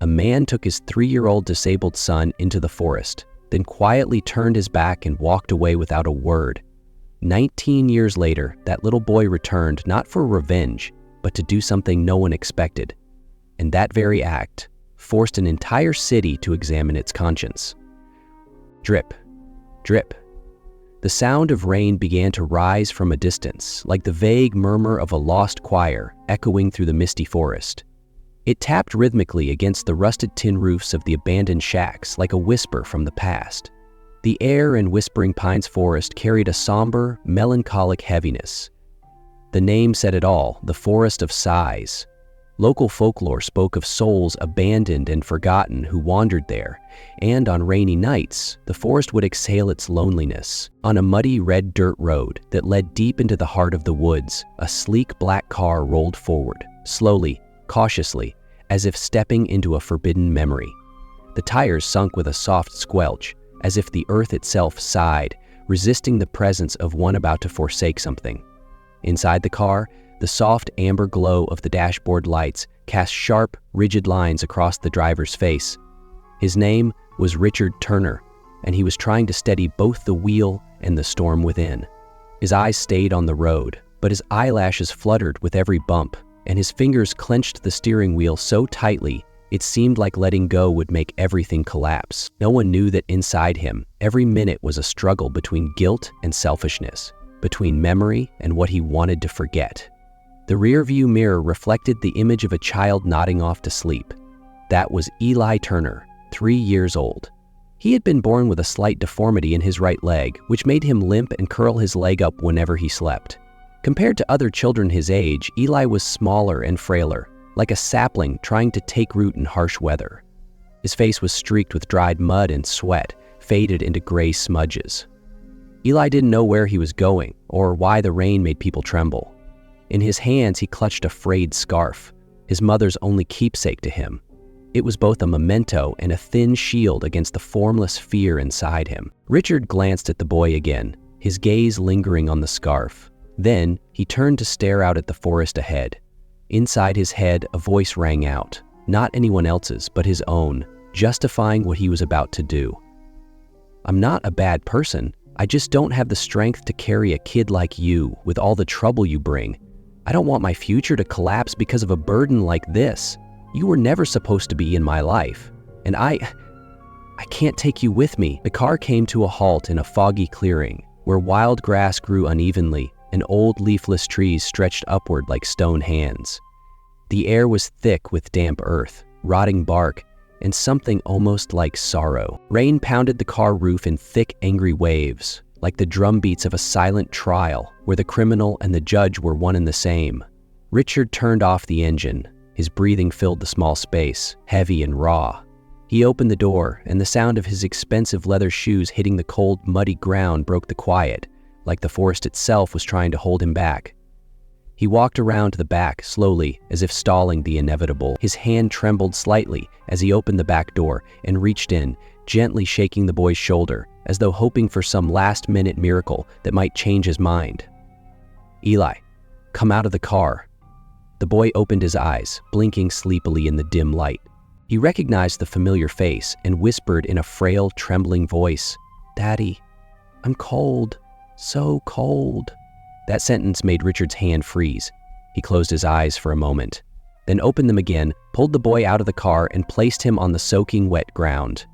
A man took his 3-year-old disabled son into the forest, then quietly turned his back and walked away without a word. 19 years later, that little boy returned not for revenge, but to do something no one expected. And that very act forced an entire city to examine its conscience. Drip, drip. The sound of rain began to rise from a distance, like the vague murmur of a lost choir echoing through the misty forest. It tapped rhythmically against the rusted tin roofs of the abandoned shacks like a whisper from the past. The air in Whispering Pines Forest carried a somber, melancholic heaviness. The name said it all, the Forest of Sighs. Local folklore spoke of souls abandoned and forgotten who wandered there, and on rainy nights, the forest would exhale its loneliness. On a muddy red dirt road that led deep into the heart of the woods, a sleek black car rolled forward, slowly, cautiously, as if stepping into a forbidden memory. The tires sunk with a soft squelch, as if the earth itself sighed, resisting the presence of one about to forsake something. Inside the car, the soft amber glow of the dashboard lights cast sharp, rigid lines across the driver's face. His name was Richard Turner, and he was trying to steady both the wheel and the storm within. His eyes stayed on the road, but his eyelashes fluttered with every bump, and his fingers clenched the steering wheel so tightly it seemed like letting go would make everything collapse. No one knew that inside him, every minute was a struggle between guilt and selfishness, between memory and what he wanted to forget. The rearview mirror reflected the image of a child nodding off to sleep. That was Eli Turner, 3 years old. He had been born with a slight deformity in his right leg, which made him limp and curl his leg up whenever he slept. Compared to other children his age, Eli was smaller and frailer, like a sapling trying to take root in harsh weather. His face was streaked with dried mud and sweat, faded into gray smudges. Eli didn't know where he was going or why the rain made people tremble. In his hands, he clutched a frayed scarf, his mother's only keepsake to him. It was both a memento and a thin shield against the formless fear inside him. Richard glanced at the boy again, his gaze lingering on the scarf. Then, he turned to stare out at the forest ahead. Inside his head, a voice rang out, not anyone else's, but his own, justifying what he was about to do. "I'm not a bad person. I just don't have the strength to carry a kid like you with all the trouble you bring. I don't want my future to collapse because of a burden like this. You were never supposed to be in my life, and I can't take you with me." The car came to a halt in a foggy clearing where wild grass grew unevenly and old leafless trees stretched upward like stone hands. The air was thick with damp earth, rotting bark, and something almost like sorrow. Rain pounded the car roof in thick, angry waves, like the drumbeats of a silent trial where the criminal and the judge were one and the same. Richard turned off the engine. His breathing filled the small space, heavy and raw. He opened the door, and the sound of his expensive leather shoes hitting the cold, muddy ground broke the quiet, like the forest itself was trying to hold him back. He walked around to the back slowly, as if stalling the inevitable. His hand trembled slightly as he opened the back door and reached in, gently shaking the boy's shoulder, as though hoping for some last-minute miracle that might change his mind. "Eli, come out of the car." The boy opened his eyes, blinking sleepily in the dim light. He recognized the familiar face and whispered in a frail, trembling voice, "Daddy, I'm cold, so cold." That sentence made Richard's hand freeze. He closed his eyes for a moment, then opened them again, pulled the boy out of the car, and placed him on the soaking wet ground.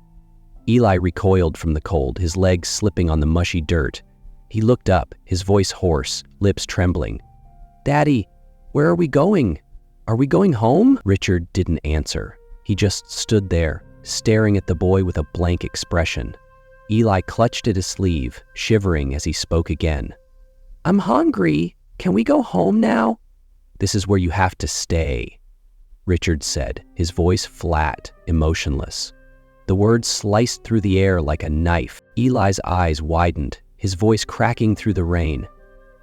Eli recoiled from the cold, his legs slipping on the mushy dirt. He looked up, his voice hoarse, lips trembling. "Daddy, where are we going? Are we going home?" Richard didn't answer. He just stood there, staring at the boy with a blank expression. Eli clutched at his sleeve, shivering as he spoke again. "I'm hungry. Can we go home now?" "This is where you have to stay," Richard said, his voice flat, emotionless. The words sliced through the air like a knife. Eli's eyes widened, his voice cracking through the rain.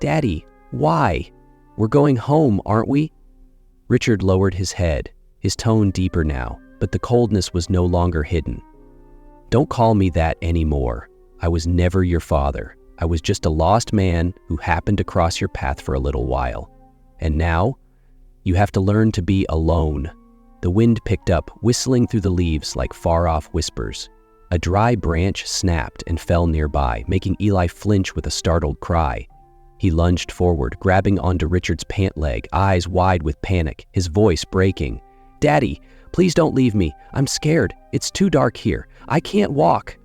"Daddy, why? We're going home, aren't we?" Richard lowered his head, his tone deeper now, but the coldness was no longer hidden. "Don't call me that anymore. I was never your father. I was just a lost man who happened to cross your path for a little while. And now, you have to learn to be alone. The wind picked up, whistling through the leaves like far-off whispers. A dry branch snapped and fell nearby, making Eli flinch with a startled cry. He lunged forward, grabbing onto Richard's pant leg, eyes wide with panic, his voice breaking. "Daddy, please don't leave me. I'm scared. It's too dark here. I can't walk."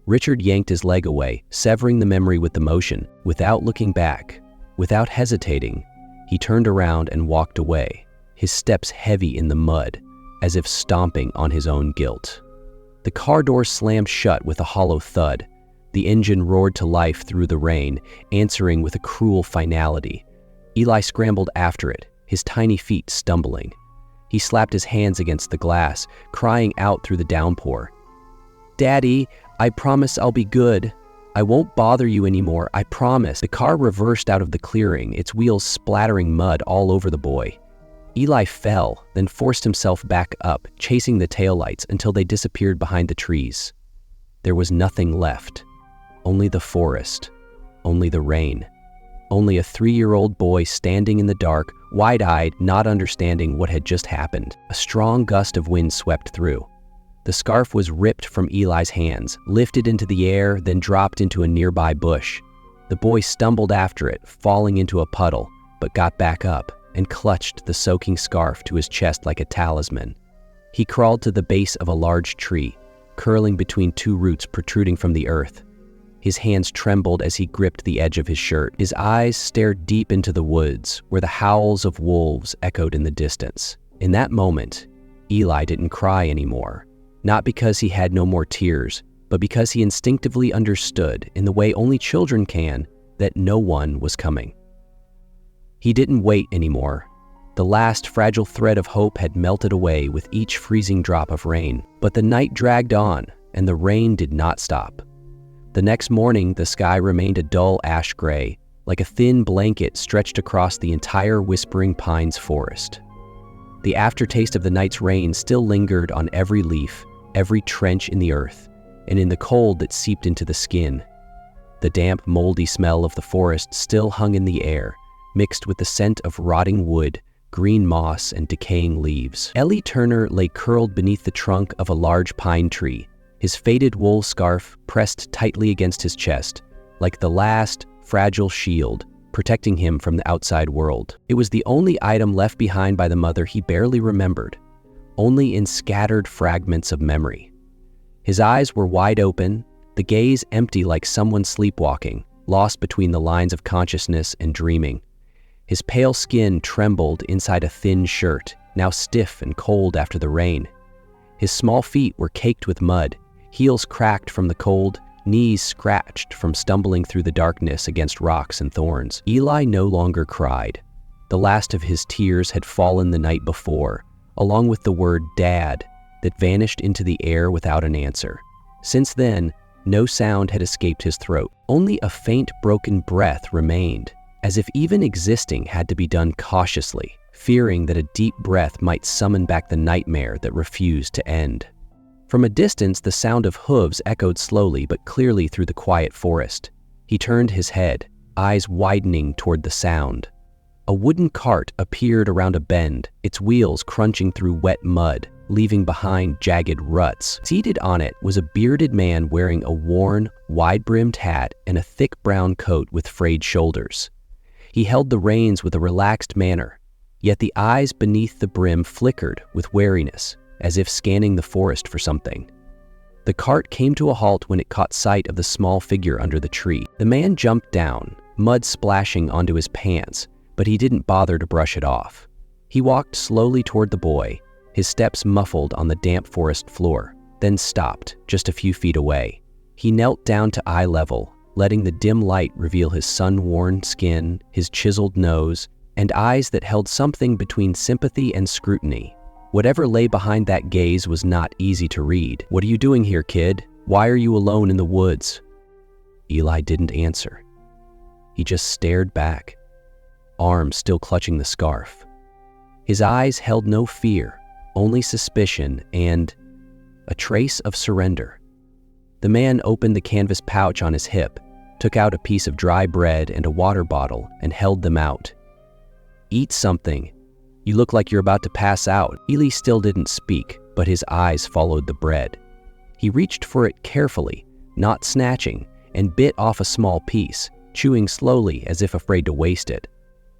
Richard yanked his leg away, severing the memory with the motion. Without looking back, without hesitating, he turned around and walked away, his steps heavy in the mud, as if stomping on his own guilt. The car door slammed shut with a hollow thud. The engine roared to life through the rain, answering with a cruel finality. Eli scrambled after it, his tiny feet stumbling. He slapped his hands against the glass, crying out through the downpour. "Daddy, I promise I'll be good. I won't bother you anymore, I promise." The car reversed out of the clearing, its wheels splattering mud all over the boy. Eli fell, then forced himself back up, chasing the taillights until they disappeared behind the trees. There was nothing left. Only the forest. Only the rain. Only a 3-year-old boy standing in the dark, wide-eyed, not understanding what had just happened. A strong gust of wind swept through. The scarf was ripped from Eli's hands, lifted into the air, then dropped into a nearby bush. The boy stumbled after it, falling into a puddle, but got back up and clutched the soaking scarf to his chest like a talisman. He crawled to the base of a large tree, curling between 2 roots protruding from the earth. His hands trembled as he gripped the edge of his shirt. His eyes stared deep into the woods, where the howls of wolves echoed in the distance. In that moment, Eli didn't cry anymore. Not because he had no more tears, but because he instinctively understood, in the way only children can, that no one was coming. He didn't wait anymore. The last fragile thread of hope had melted away with each freezing drop of rain. But the night dragged on, and the rain did not stop. The next morning, the sky remained a dull ash gray, like a thin blanket stretched across the entire Whispering Pines forest. The aftertaste of the night's rain still lingered on every leaf, every trench in the earth, and in the cold that seeped into the skin. The damp, moldy smell of the forest still hung in the air, mixed with the scent of rotting wood, green moss, and decaying leaves. Ellie Turner lay curled beneath the trunk of a large pine tree, his faded wool scarf pressed tightly against his chest, like the last, fragile shield protecting him from the outside world. It was the only item left behind by the mother he barely remembered, only in scattered fragments of memory. His eyes were wide open, the gaze empty like someone sleepwalking, lost between the lines of consciousness and dreaming. His pale skin trembled inside a thin shirt, now stiff and cold after the rain. His small feet were caked with mud, heels cracked from the cold, knees scratched from stumbling through the darkness against rocks and thorns. Eli no longer cried. The last of his tears had fallen the night before, along with the word "Dad" that vanished into the air without an answer. Since then, no sound had escaped his throat. Only a faint, broken breath remained, as if even existing had to be done cautiously, fearing that a deep breath might summon back the nightmare that refused to end. From a distance, the sound of hooves echoed slowly but clearly through the quiet forest. He turned his head, eyes widening toward the sound. A wooden cart appeared around a bend, its wheels crunching through wet mud, leaving behind jagged ruts. Seated on it was a bearded man wearing a worn, wide-brimmed hat and a thick brown coat with frayed shoulders. He held the reins with a relaxed manner, yet the eyes beneath the brim flickered with wariness, as if scanning the forest for something. The cart came to a halt when it caught sight of the small figure under the tree. The man jumped down, mud splashing onto his pants, but he didn't bother to brush it off. He walked slowly toward the boy, his steps muffled on the damp forest floor, then stopped just a few feet away. He knelt down to eye level, letting the dim light reveal his sun-worn skin, his chiseled nose, and eyes that held something between sympathy and scrutiny. Whatever lay behind that gaze was not easy to read. "What are you doing here, kid? Why are you alone in the woods?" Eli didn't answer. He just stared back, arms still clutching the scarf. His eyes held no fear, only suspicion and a trace of surrender. The man opened the canvas pouch on his hip, took out a piece of dry bread and a water bottle, and held them out. "Eat something. You look like you're about to pass out." Eli still didn't speak, but his eyes followed the bread. He reached for it carefully, not snatching, and bit off a small piece, chewing slowly as if afraid to waste it.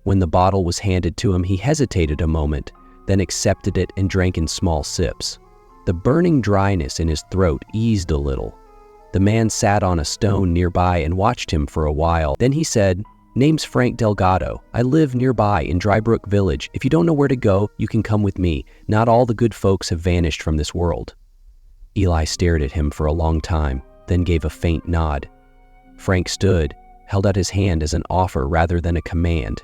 When the bottle was handed to him, he hesitated a moment, then accepted it and drank in small sips. The burning dryness in his throat eased a little. The man sat on a stone nearby and watched him for a while. Then he said, "Name's Frank Delgado. I live nearby in Drybrook Village. If you don't know where to go, you can come with me. Not all the good folks have vanished from this world." Eli stared at him for a long time, then gave a faint nod. Frank stood, held out his hand as an offer rather than a command.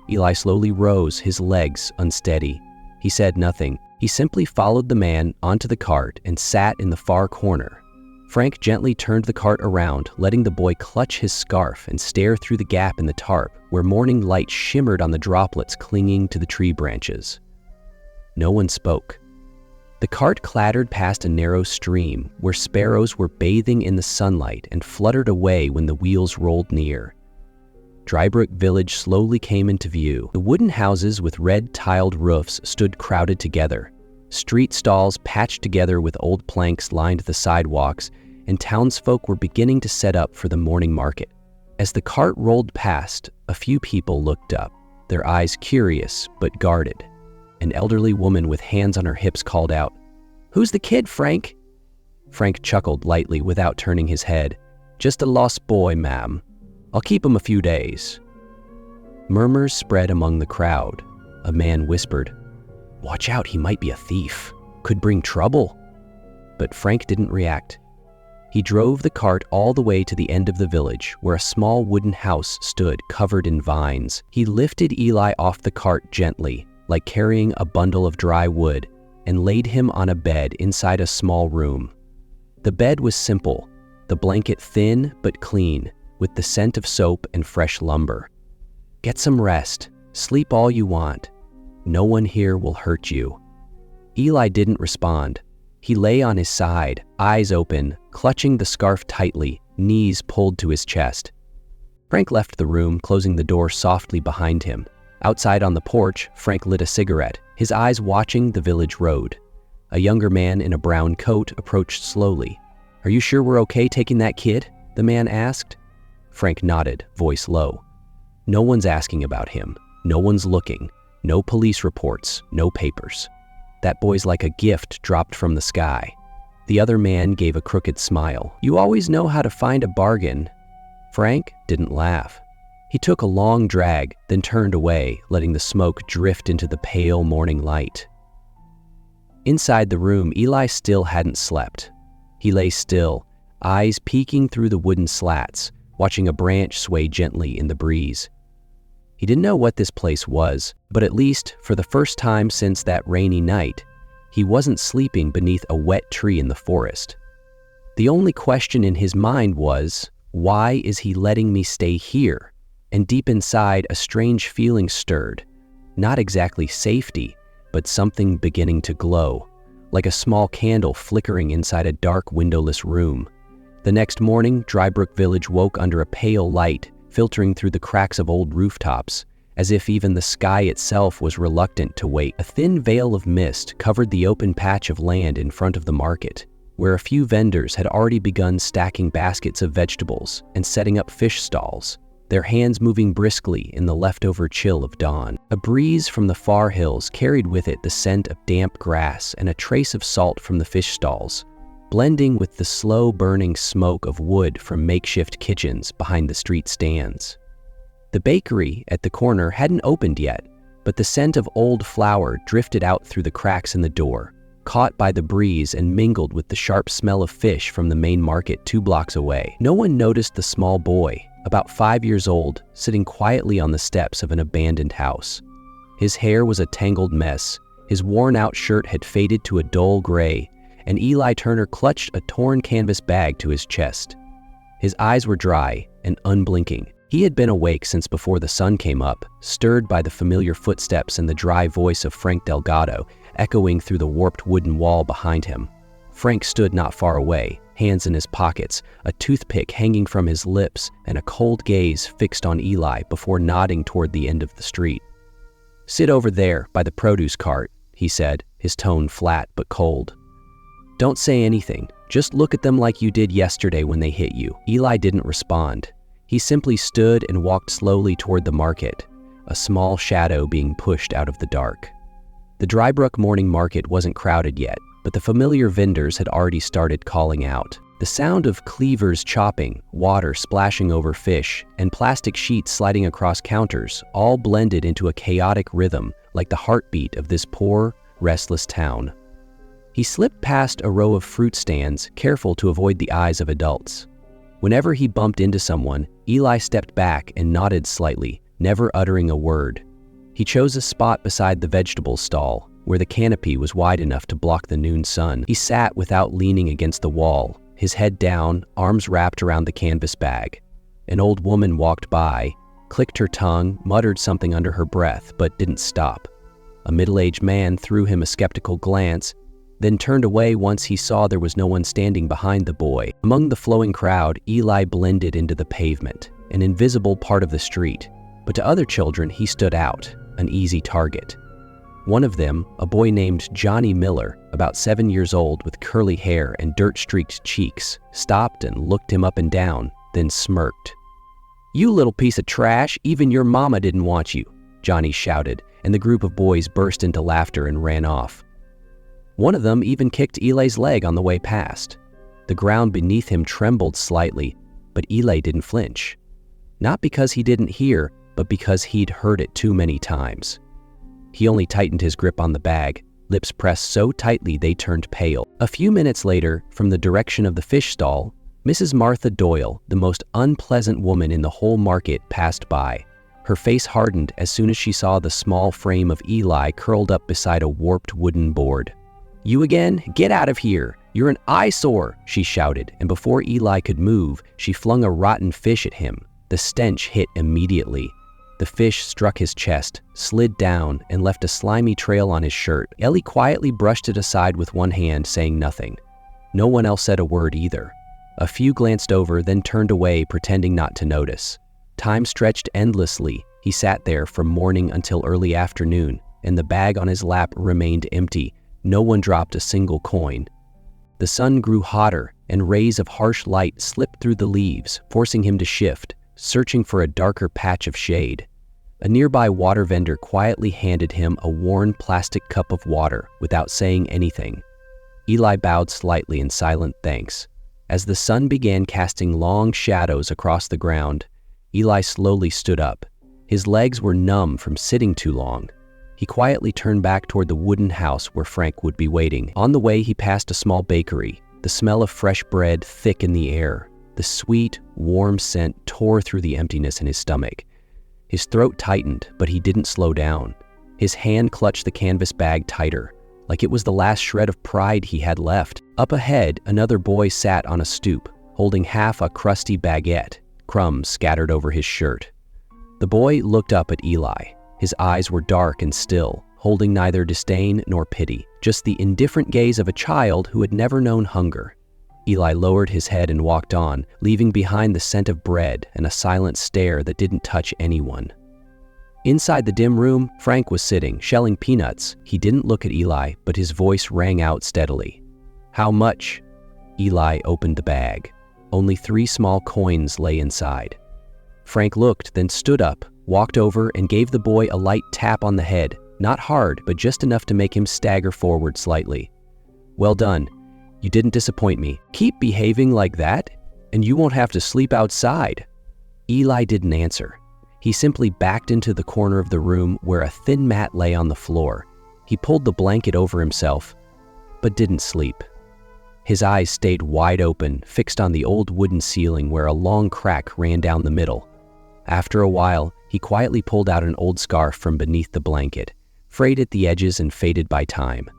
Eli slowly rose, his legs unsteady. He said nothing. He simply followed the man onto the cart and sat in the far corner. Frank gently turned the cart around, letting the boy clutch his scarf and stare through the gap in the tarp where morning light shimmered on the droplets clinging to the tree branches. No one spoke. The cart clattered past a narrow stream where sparrows were bathing in the sunlight and fluttered away when the wheels rolled near. Drybrook Village slowly came into view. The wooden houses with red tiled roofs stood crowded together. Street stalls patched together with old planks lined the sidewalks, and townsfolk were beginning to set up for the morning market. As the cart rolled past, a few people looked up, their eyes curious but guarded. An elderly woman with hands on her hips called out, "Who's the kid, Frank?" Frank chuckled lightly without turning his head. "Just a lost boy, ma'am. I'll keep him a few days." Murmurs spread among the crowd. A man whispered, "Watch out, he might be a thief. Could bring trouble." But Frank didn't react. He drove the cart all the way to the end of the village, where a small wooden house stood covered in vines. He lifted Eli off the cart gently, like carrying a bundle of dry wood, and laid him on a bed inside a small room. The bed was simple, the blanket thin but clean, with the scent of soap and fresh lumber. "Get some rest. Sleep all you want. No one here will hurt you." Eli didn't respond. He lay on his side, eyes open, clutching the scarf tightly, knees pulled to his chest. Frank left the room, closing the door softly behind him. Outside on the porch, Frank lit a cigarette, his eyes watching the village road. A younger man in a brown coat approached slowly. "Are you sure we're okay taking that kid?" the man asked. Frank nodded, voice low. "No one's asking about him. No one's looking. No police reports, no papers. That boy's like a gift dropped from the sky." The other man gave a crooked smile. "You always know how to find a bargain." Frank didn't laugh. He took a long drag, then turned away, letting the smoke drift into the pale morning light. Inside the room, Eli still hadn't slept. He lay still, eyes peeking through the wooden slats, watching a branch sway gently in the breeze. He didn't know what this place was, but at least, for the first time since that rainy night, he wasn't sleeping beneath a wet tree in the forest. The only question in his mind was, why is he letting me stay here? And deep inside, a strange feeling stirred. Not exactly safety, but something beginning to glow, like a small candle flickering inside a dark, windowless room. The next morning, Drybrook Village woke under a pale light, filtering through the cracks of old rooftops, as if even the sky itself was reluctant to wait. A thin veil of mist covered the open patch of land in front of the market, where a few vendors had already begun stacking baskets of vegetables and setting up fish stalls, their hands moving briskly in the leftover chill of dawn. A breeze from the far hills carried with it the scent of damp grass and a trace of salt from the fish stalls, blending with the slow-burning smoke of wood from makeshift kitchens behind the street stands. The bakery at the corner hadn't opened yet, but the scent of old flour drifted out through the cracks in the door, caught by the breeze and mingled with the sharp smell of fish from the main market 2 blocks away. No one noticed the small boy, about 5 years old, sitting quietly on the steps of an abandoned house. His hair was a tangled mess, his worn-out shirt had faded to a dull gray, and Eli Turner clutched a torn canvas bag to his chest. His eyes were dry and unblinking. He had been awake since before the sun came up, stirred by the familiar footsteps and the dry voice of Frank Delgado echoing through the warped wooden wall behind him. Frank stood not far away, hands in his pockets, a toothpick hanging from his lips, and a cold gaze fixed on Eli before nodding toward the end of the street. "Sit over there by the produce cart," he said, his tone flat but cold. "Don't say anything. Just look at them like you did yesterday when they hit you." Eli didn't respond. He simply stood and walked slowly toward the market, a small shadow being pushed out of the dark. The Drybrook morning market wasn't crowded yet, but the familiar vendors had already started calling out. The sound of cleavers chopping, water splashing over fish, and plastic sheets sliding across counters all blended into a chaotic rhythm like the heartbeat of this poor, restless town. He slipped past a row of fruit stands, careful to avoid the eyes of adults. Whenever he bumped into someone, Eli stepped back and nodded slightly, never uttering a word. He chose a spot beside the vegetable stall, where the canopy was wide enough to block the noon sun. He sat without leaning against the wall, his head down, arms wrapped around the canvas bag. An old woman walked by, clicked her tongue, muttered something under her breath, but didn't stop. A middle-aged man threw him a skeptical glance, then turned away once he saw there was no one standing behind the boy. Among the flowing crowd, Eli blended into the pavement, an invisible part of the street. But to other children, he stood out, an easy target. One of them, a boy named Johnny Miller, about 7 years old with curly hair and dirt-streaked cheeks, stopped and looked him up and down, then smirked. "You little piece of trash, even your mama didn't want you," Johnny shouted, and the group of boys burst into laughter and ran off. One of them even kicked Eli's leg on the way past. The ground beneath him trembled slightly, but Eli didn't flinch. Not because he didn't hear, but because he'd heard it too many times. He only tightened his grip on the bag, lips pressed so tightly they turned pale. A few minutes later, from the direction of the fish stall, Mrs. Martha Doyle, the most unpleasant woman in the whole market, passed by. Her face hardened as soon as she saw the small frame of Eli curled up beside a warped wooden board. "You again? Get out of here! You're an eyesore!" she shouted, and before Eli could move, she flung a rotten fish at him. The stench hit immediately. The fish struck his chest, slid down, and left a slimy trail on his shirt. Ellie quietly brushed it aside with one hand, saying nothing. No one else said a word either. A few glanced over, then turned away, pretending not to notice. Time stretched endlessly. He sat there from morning until early afternoon, and the bag on his lap remained empty. No one dropped a single coin. The sun grew hotter, and rays of harsh light slipped through the leaves, forcing him to shift, searching for a darker patch of shade. A nearby water vendor quietly handed him a worn plastic cup of water without saying anything. Eli bowed slightly in silent thanks. As the sun began casting long shadows across the ground, Eli slowly stood up. His legs were numb from sitting too long. He quietly turned back toward the wooden house where Frank would be waiting. On the way, he passed a small bakery, the smell of fresh bread thick in the air. The sweet, warm scent tore through the emptiness in his stomach. His throat tightened, but he didn't slow down. His hand clutched the canvas bag tighter, like it was the last shred of pride he had left. Up ahead, another boy sat on a stoop, holding half a crusty baguette, crumbs scattered over his shirt. The boy looked up at Eli. His eyes were dark and still, holding neither disdain nor pity, just the indifferent gaze of a child who had never known hunger. Eli lowered his head and walked on, leaving behind the scent of bread and a silent stare that didn't touch anyone. Inside the dim room, Frank was sitting, shelling peanuts. He didn't look at Eli, but his voice rang out steadily. "How much?" Eli opened the bag. Only 3 small coins lay inside. Frank looked, then stood up, walked over, and gave the boy a light tap on the head, not hard, but just enough to make him stagger forward slightly. "Well done. You didn't disappoint me. Keep behaving like that, and you won't have to sleep outside." Eli didn't answer. He simply backed into the corner of the room where a thin mat lay on the floor. He pulled the blanket over himself, but didn't sleep. His eyes stayed wide open, fixed on the old wooden ceiling where a long crack ran down the middle. After a while, he quietly pulled out an old scarf from beneath the blanket, frayed at the edges and faded by time.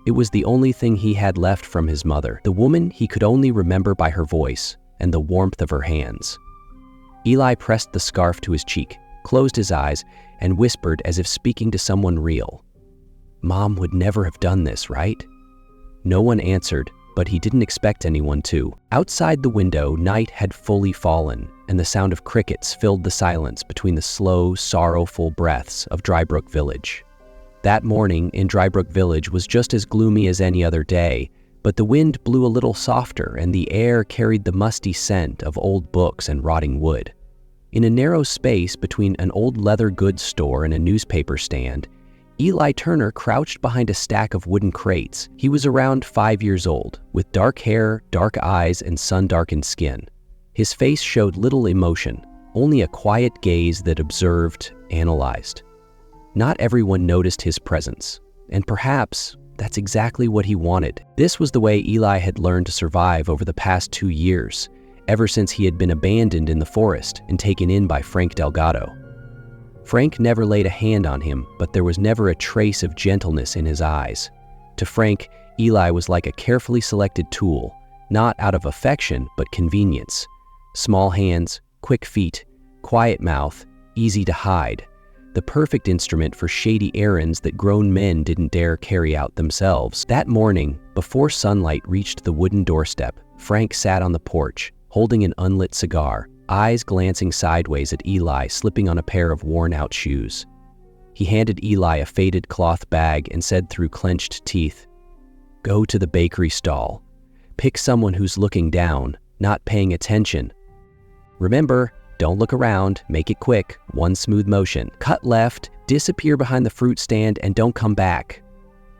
It was the only thing he had left from his mother, the woman he could only remember by her voice and the warmth of her hands. Eli pressed the scarf to his cheek, closed his eyes, and whispered as if speaking to someone real. "Mom would never have done this, right?" No one answered, but he didn't expect anyone to. Outside the window, night had fully fallen, and the sound of crickets filled the silence between the slow, sorrowful breaths of Drybrook Village. That morning in Drybrook Village was just as gloomy as any other day, but the wind blew a little softer and the air carried the musty scent of old books and rotting wood. In a narrow space between an old leather goods store and a newspaper stand, Eli Turner crouched behind a stack of wooden crates. He was around 5 years old, with dark hair, dark eyes, and sun-darkened skin. His face showed little emotion, only a quiet gaze that observed, analyzed. Not everyone noticed his presence, and perhaps that's exactly what he wanted. This was the way Eli had learned to survive over the past 2 years, ever since he had been abandoned in the forest and taken in by Frank Delgado. Frank never laid a hand on him, but there was never a trace of gentleness in his eyes. To Frank, Eli was like a carefully selected tool, not out of affection but convenience. Small hands, quick feet, quiet mouth, easy to hide. The perfect instrument for shady errands that grown men didn't dare carry out themselves. That morning, before sunlight reached the wooden doorstep, Frank sat on the porch, holding an unlit cigar, eyes glancing sideways at Eli slipping on a pair of worn-out shoes. He handed Eli a faded cloth bag and said through clenched teeth, "Go to the bakery stall. Pick someone who's looking down, not paying attention. Remember, don't look around, make it quick, one smooth motion. Cut left, disappear behind the fruit stand, and don't come back."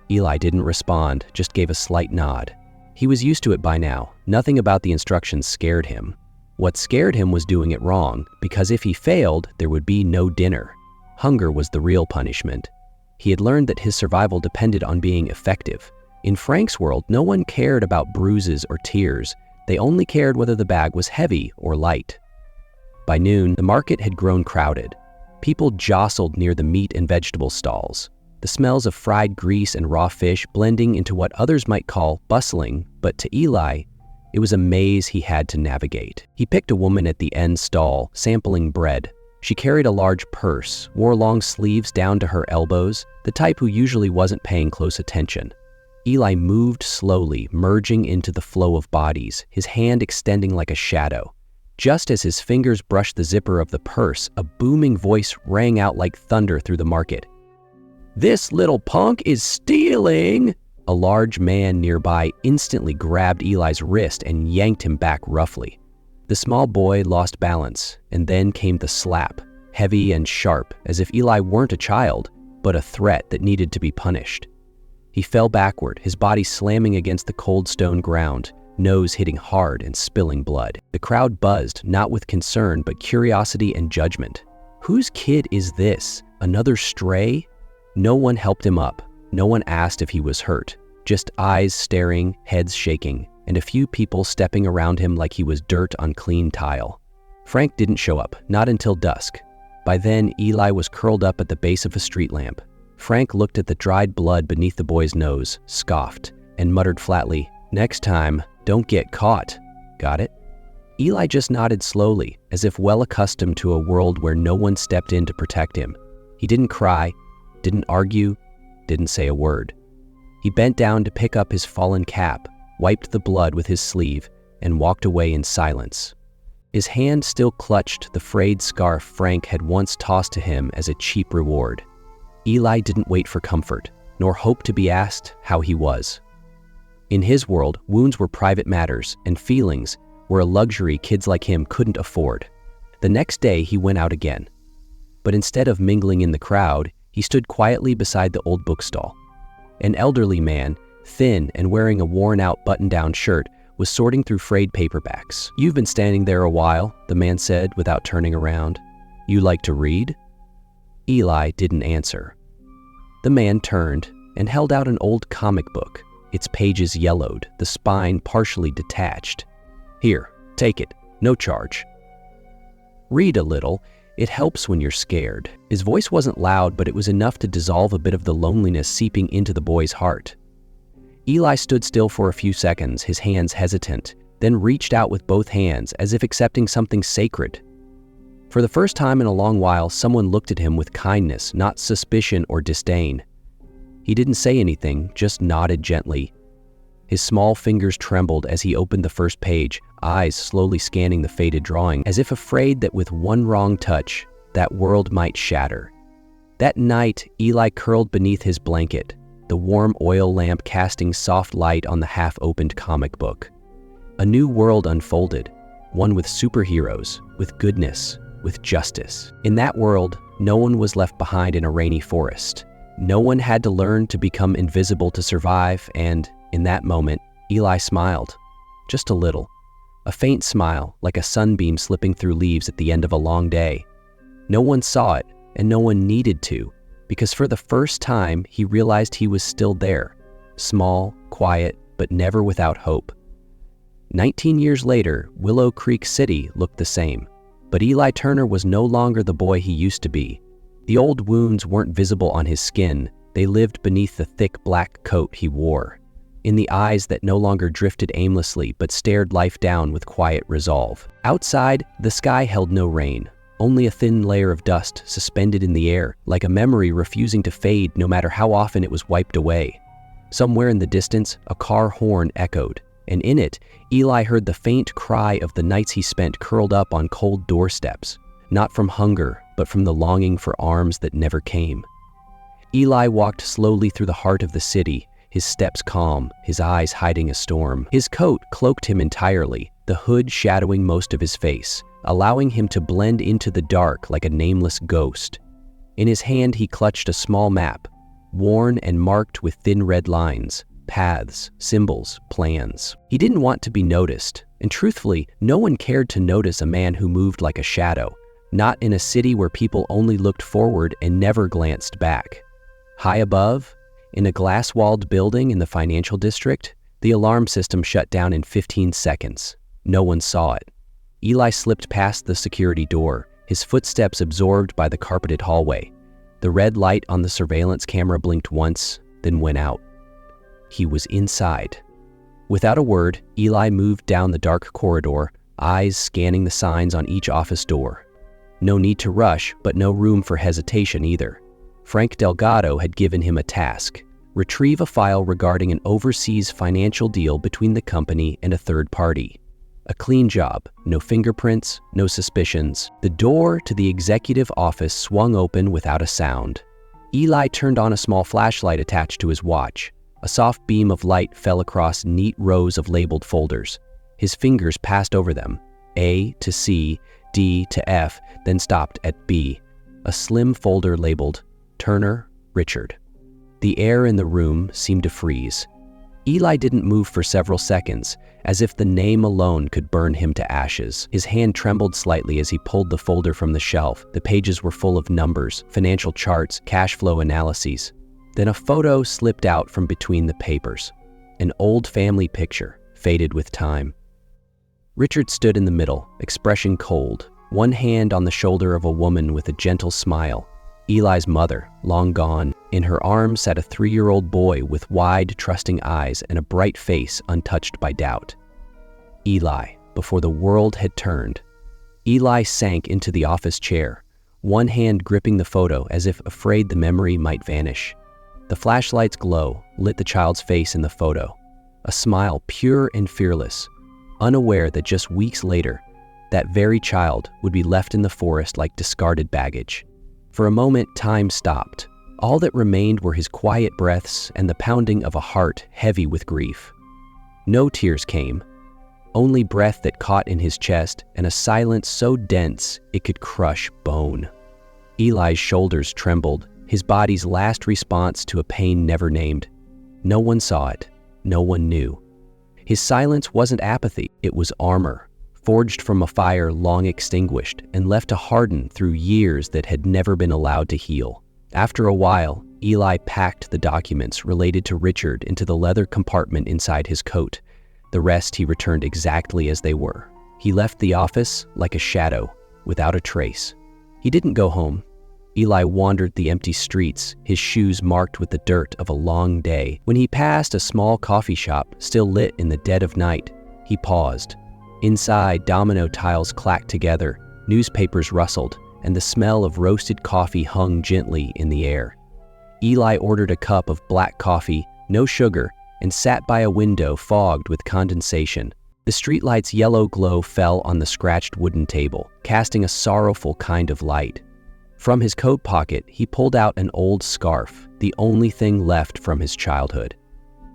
Eli didn't respond, just gave a slight nod. He was used to it by now. Nothing about the instructions scared him. What scared him was doing it wrong, because if he failed, there would be no dinner. Hunger was the real punishment. He had learned that his survival depended on being effective. In Frank's world, no one cared about bruises or tears. They only cared whether the bag was heavy or light. By noon, the market had grown crowded. People jostled near the meat and vegetable stalls, the smells of fried grease and raw fish blending into what others might call bustling, but to Eli, it was a maze he had to navigate. He picked a woman at the end stall, sampling bread. She carried a large purse, wore long sleeves down to her elbows, the type who usually wasn't paying close attention. Eli moved slowly, merging into the flow of bodies, his hand extending like a shadow. Just as his fingers brushed the zipper of the purse, a booming voice rang out like thunder through the market. "This little punk is stealing!" A large man nearby instantly grabbed Eli's wrist and yanked him back roughly. The small boy lost balance, and then came the slap, heavy and sharp, as if Eli weren't a child, but a threat that needed to be punished. He fell backward, his body slamming against the cold stone ground, nose hitting hard and spilling blood. The crowd buzzed, not with concern, but curiosity and judgment. Whose kid is this? Another stray? No one helped him up. No one asked if he was hurt. Just eyes staring, heads shaking, and a few people stepping around him like he was dirt on clean tile. Frank didn't show up, not until dusk. By then, Eli was curled up at the base of a street lamp. Frank looked at the dried blood beneath the boy's nose, scoffed, and muttered flatly, "Next time, don't get caught. Got it?" Eli just nodded slowly, as if well accustomed to a world where no one stepped in to protect him. He didn't cry, didn't argue, didn't say a word. He bent down to pick up his fallen cap, wiped the blood with his sleeve, and walked away in silence. His hand still clutched the frayed scarf Frank had once tossed to him as a cheap reward. Eli didn't wait for comfort, nor hope to be asked how he was. In his world, wounds were private matters, and feelings were a luxury kids like him couldn't afford. The next day, he went out again. But instead of mingling in the crowd, he stood quietly beside the old bookstall. An elderly man, thin and wearing a worn-out button-down shirt, was sorting through frayed paperbacks. "You've been standing there a while," the man said without turning around. "You like to read?" Eli didn't answer. The man turned and held out an old comic book, its pages yellowed, the spine partially detached. "Here, take it, no charge. Read a little. It helps when you're scared." His voice wasn't loud, but it was enough to dissolve a bit of the loneliness seeping into the boy's heart. Eli stood still for a few seconds, his hands hesitant, then reached out with both hands as if accepting something sacred. For the first time in a long while, someone looked at him with kindness, not suspicion or disdain. He didn't say anything, just nodded gently. His small fingers trembled as he opened the first page, eyes slowly scanning the faded drawing, as if afraid that with one wrong touch, that world might shatter. That night, Eli curled beneath his blanket, the warm oil lamp casting soft light on the half-opened comic book. A new world unfolded, one with superheroes, with goodness, with justice. In that world, no one was left behind in a rainy forest. No one had to learn to become invisible to survive, and in that moment, Eli smiled. Just a little. A faint smile, like a sunbeam slipping through leaves at the end of a long day. No one saw it, and no one needed to, because for the first time, he realized he was still there. Small, quiet, but never without hope. 19 years later, Willow Creek City looked the same. But Eli Turner was no longer the boy he used to be. The old wounds weren't visible on his skin. They lived beneath the thick black coat he wore. In the eyes that no longer drifted aimlessly but stared life down with quiet resolve. Outside, the sky held no rain, only a thin layer of dust suspended in the air, like a memory refusing to fade no matter how often it was wiped away. Somewhere in the distance, a car horn echoed, and in it, Eli heard the faint cry of the nights he spent curled up on cold doorsteps, not from hunger, but from the longing for arms that never came. Eli walked slowly through the heart of the city, his steps calm, his eyes hiding a storm. His coat cloaked him entirely, the hood shadowing most of his face, allowing him to blend into the dark like a nameless ghost. In his hand he clutched a small map, worn and marked with thin red lines, paths, symbols, plans. He didn't want to be noticed, and truthfully, no one cared to notice a man who moved like a shadow, not in a city where people only looked forward and never glanced back. High above, in a glass-walled building in the financial district, the alarm system shut down in 15 seconds. No one saw it. Eli slipped past the security door, his footsteps absorbed by the carpeted hallway. The red light on the surveillance camera blinked once, then went out. He was inside. Without a word, Eli moved down the dark corridor, eyes scanning the signs on each office door. No need to rush, but no room for hesitation either. Frank Delgado had given him a task: retrieve a file regarding an overseas financial deal between the company and a third party. A clean job, no fingerprints, no suspicions. The door to the executive office swung open without a sound. Eli turned on a small flashlight attached to his watch. A soft beam of light fell across neat rows of labeled folders. His fingers passed over them, A to C, D to F, then stopped at B. A slim folder labeled Turner, Richard. The air in the room seemed to freeze. Eli didn't move for several seconds, as if the name alone could burn him to ashes. His hand trembled slightly as he pulled the folder from the shelf. The pages were full of numbers, financial charts, cash flow analyses. Then a photo slipped out from between the papers. An old family picture, faded with time. Richard stood in the middle, expression cold, one hand on the shoulder of a woman with a gentle smile. Eli's mother, long gone. In her arms sat a 3-year-old boy with wide, trusting eyes and a bright face untouched by doubt. Eli, before the world had turned. Eli sank into the office chair, one hand gripping the photo as if afraid the memory might vanish. The flashlight's glow lit the child's face in the photo, a smile pure and fearless, unaware that just weeks later, that very child would be left in the forest like discarded baggage. For a moment, time stopped. All that remained were his quiet breaths and the pounding of a heart heavy with grief. No tears came, only breath that caught in his chest and a silence so dense it could crush bone. Eli's shoulders trembled, his body's last response to a pain never named. No one saw it, no one knew. His silence wasn't apathy, it was armor, forged from a fire long extinguished and left to harden through years that had never been allowed to heal. After a while, Eli packed the documents related to Richard into the leather compartment inside his coat. The rest he returned exactly as they were. He left the office like a shadow, without a trace. He didn't go home. Eli wandered the empty streets, his shoes marked with the dirt of a long day. When he passed a small coffee shop, still lit in the dead of night, he paused. Inside, domino tiles clacked together, newspapers rustled, and the smell of roasted coffee hung gently in the air. Eli ordered a cup of black coffee, no sugar, and sat by a window fogged with condensation. The streetlight's yellow glow fell on the scratched wooden table, casting a sorrowful kind of light. From his coat pocket, he pulled out an old scarf, the only thing left from his childhood.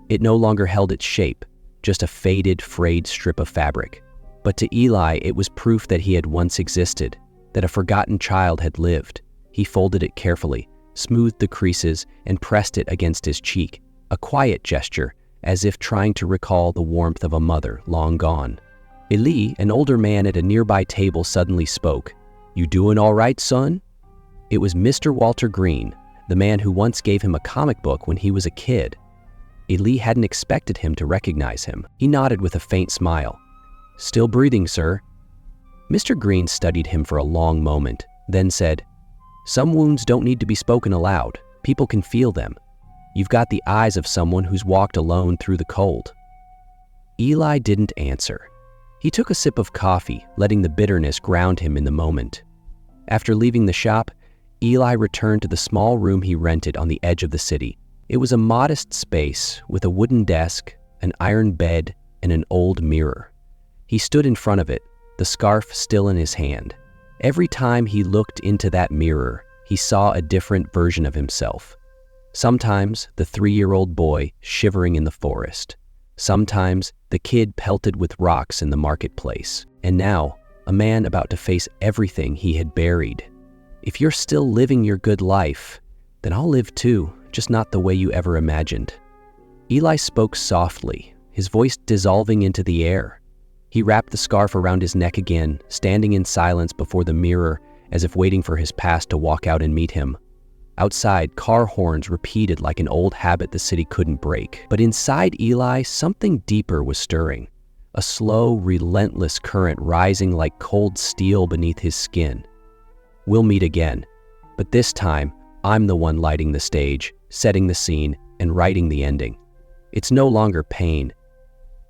It no longer held its shape, just a faded, frayed strip of fabric. But to Eli, it was proof that he had once existed, that a forgotten child had lived. He folded it carefully, smoothed the creases, and pressed it against his cheek, a quiet gesture, as if trying to recall the warmth of a mother long gone. Eli, an older man at a nearby table, suddenly spoke. "You doing all right, son?" It was Mr. Walter Green, the man who once gave him a comic book when he was a kid. Eli hadn't expected him to recognize him. He nodded with a faint smile. "Still breathing, sir." Mr. Green studied him for a long moment, then said, "Some wounds don't need to be spoken aloud. People can feel them. You've got the eyes of someone who's walked alone through the cold." Eli didn't answer. He took a sip of coffee, letting the bitterness ground him in the moment. After leaving the shop, Eli returned to the small room he rented on the edge of the city. It was a modest space with a wooden desk, an iron bed, and an old mirror. He stood in front of it, the scarf still in his hand. Every time he looked into that mirror, he saw a different version of himself. Sometimes the 3-year-old boy shivering in the forest. Sometimes the kid pelted with rocks in the marketplace. And now, a man about to face everything he had buried. If you're still living your good life, then I'll live too, just not the way you ever imagined. Eli spoke softly, his voice dissolving into the air. He wrapped the scarf around his neck again, standing in silence before the mirror, as if waiting for his past to walk out and meet him. Outside, car horns repeated like an old habit the city couldn't break. But inside Eli, something deeper was stirring. A slow, relentless current rising like cold steel beneath his skin. We'll meet again, but this time, I'm the one lighting the stage, setting the scene, and writing the ending. It's no longer pain.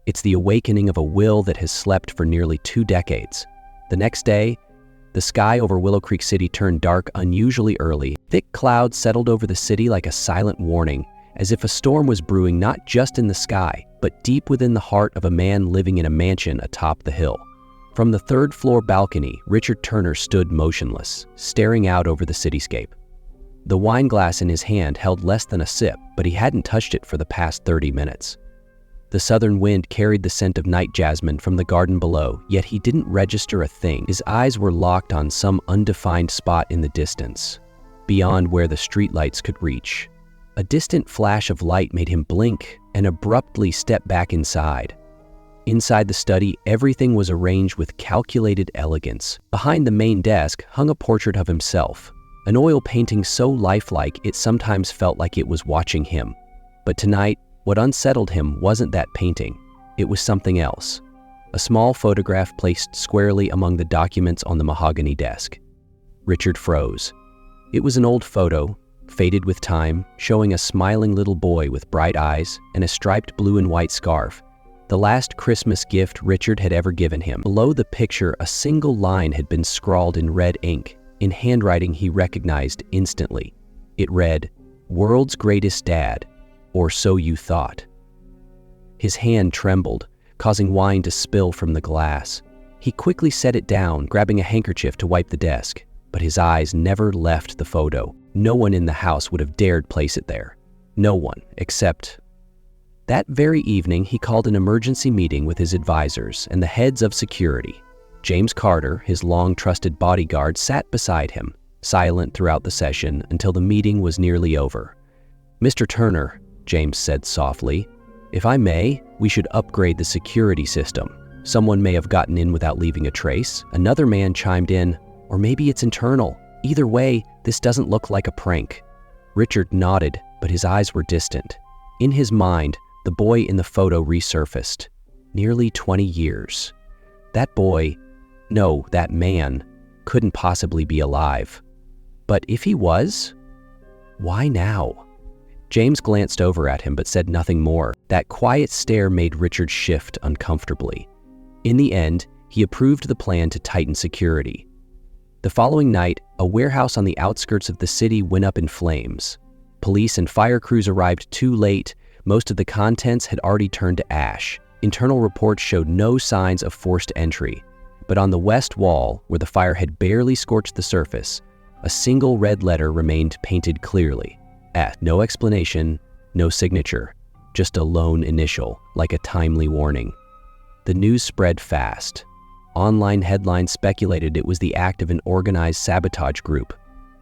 It's the awakening of a will that has slept for nearly 2 decades. The next day, the sky over Willow Creek City turned dark unusually early. Thick clouds settled over the city like a silent warning, as if a storm was brewing not just in the sky, but deep within the heart of a man living in a mansion atop the hill. From the 3rd-floor balcony, Richard Turner stood motionless, staring out over the cityscape. The wine glass in his hand held less than a sip, but he hadn't touched it for the past 30 minutes. The southern wind carried the scent of night jasmine from the garden below, yet he didn't register a thing. His eyes were locked on some undefined spot in the distance, beyond where the streetlights could reach. A distant flash of light made him blink and abruptly step back inside. Inside the study, everything was arranged with calculated elegance. Behind the main desk hung a portrait of himself, an oil painting so lifelike it sometimes felt like it was watching him. But tonight, what unsettled him wasn't that painting. It was something else. A small photograph placed squarely among the documents on the mahogany desk. Richard froze. It was an old photo, faded with time, showing a smiling little boy with bright eyes and a striped blue and white scarf. The last Christmas gift Richard had ever given him. Below the picture, a single line had been scrawled in red ink, in handwriting he recognized instantly. It read, "World's greatest dad, or so you thought." His hand trembled, causing wine to spill from the glass. He quickly set it down, grabbing a handkerchief to wipe the desk, but his eyes never left the photo. No one in the house would have dared place it there. No one, except... That very evening, he called an emergency meeting with his advisors and the heads of security. James Carter, his long-trusted bodyguard, sat beside him, silent throughout the session until the meeting was nearly over. "Mr. Turner," James said softly, "if I may, we should upgrade the security system. Someone may have gotten in without leaving a trace." Another man chimed in, "Or maybe it's internal. Either way, this doesn't look like a prank." Richard nodded, but his eyes were distant. In his mind, the boy in the photo resurfaced. Nearly 20 years. That boy, no, that man, couldn't possibly be alive. But if he was, why now? James glanced over at him but said nothing more. That quiet stare made Richard shift uncomfortably. In the end, he approved the plan to tighten security. The following night, a warehouse on the outskirts of the city went up in flames. Police and fire crews arrived too late, Most of the contents had already turned to ash. Internal reports showed no signs of forced entry. But on the west wall, where the fire had barely scorched the surface, a single red letter remained painted clearly. F. No explanation, no signature, just a lone initial, like a timely warning. The news spread fast. Online headlines speculated it was the act of an organized sabotage group.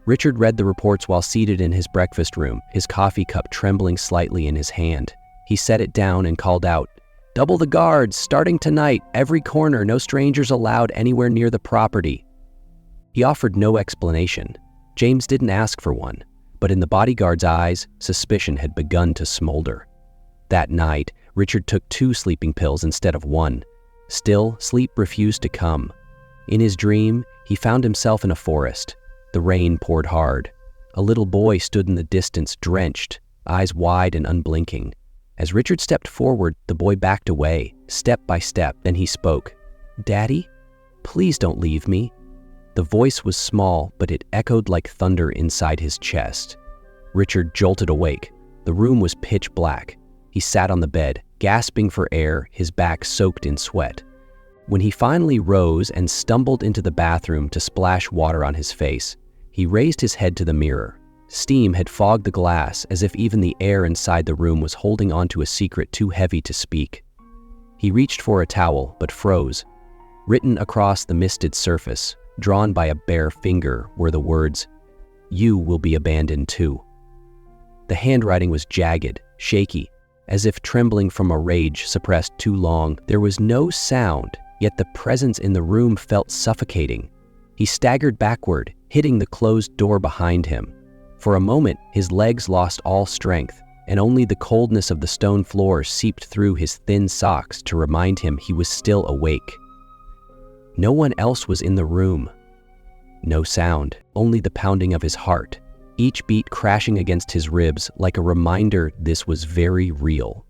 Richard read the reports while seated in his breakfast room, his coffee cup trembling slightly in his hand. He set it down and called out, "Double the guards, starting tonight, every corner, no strangers allowed anywhere near the property." He offered no explanation. James didn't ask for one, but in the bodyguard's eyes, suspicion had begun to smolder. That night, Richard took 2 sleeping pills instead of 1. Still, sleep refused to come. In his dream, he found himself in a forest. The rain poured hard. A little boy stood in the distance, drenched, eyes wide and unblinking. As Richard stepped forward, the boy backed away, step by step. Then he spoke. "Daddy, please don't leave me." The voice was small, but it echoed like thunder inside his chest. Richard jolted awake. The room was pitch black. He sat on the bed, gasping for air, his back soaked in sweat. When he finally rose and stumbled into the bathroom to splash water on his face, he raised his head to the mirror. Steam had fogged the glass, as if even the air inside the room was holding onto a secret too heavy to speak. He reached for a towel, but froze. Written across the misted surface, drawn by a bare finger, were the words, "You will be abandoned too." The handwriting was jagged, shaky, as if trembling from a rage suppressed too long. There was no sound, yet the presence in the room felt suffocating. He staggered backward, hitting the closed door behind him. For a moment, his legs lost all strength, and only the coldness of the stone floor seeped through his thin socks to remind him he was still awake. No one else was in the room. No sound, only the pounding of his heart, each beat crashing against his ribs like a reminder this was very real.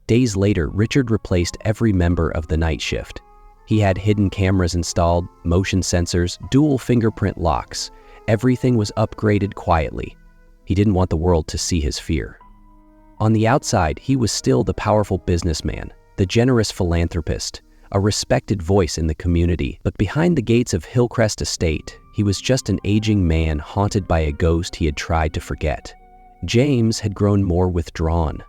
Days later, Richard replaced every member of the night shift. He had hidden cameras installed, motion sensors, dual fingerprint locks. Everything was upgraded quietly. He didn't want the world to see his fear. On the outside, he was still the powerful businessman, the generous philanthropist, a respected voice in the community. But behind the gates of Hillcrest Estate, he was just an aging man haunted by a ghost he had tried to forget. James had grown more withdrawn.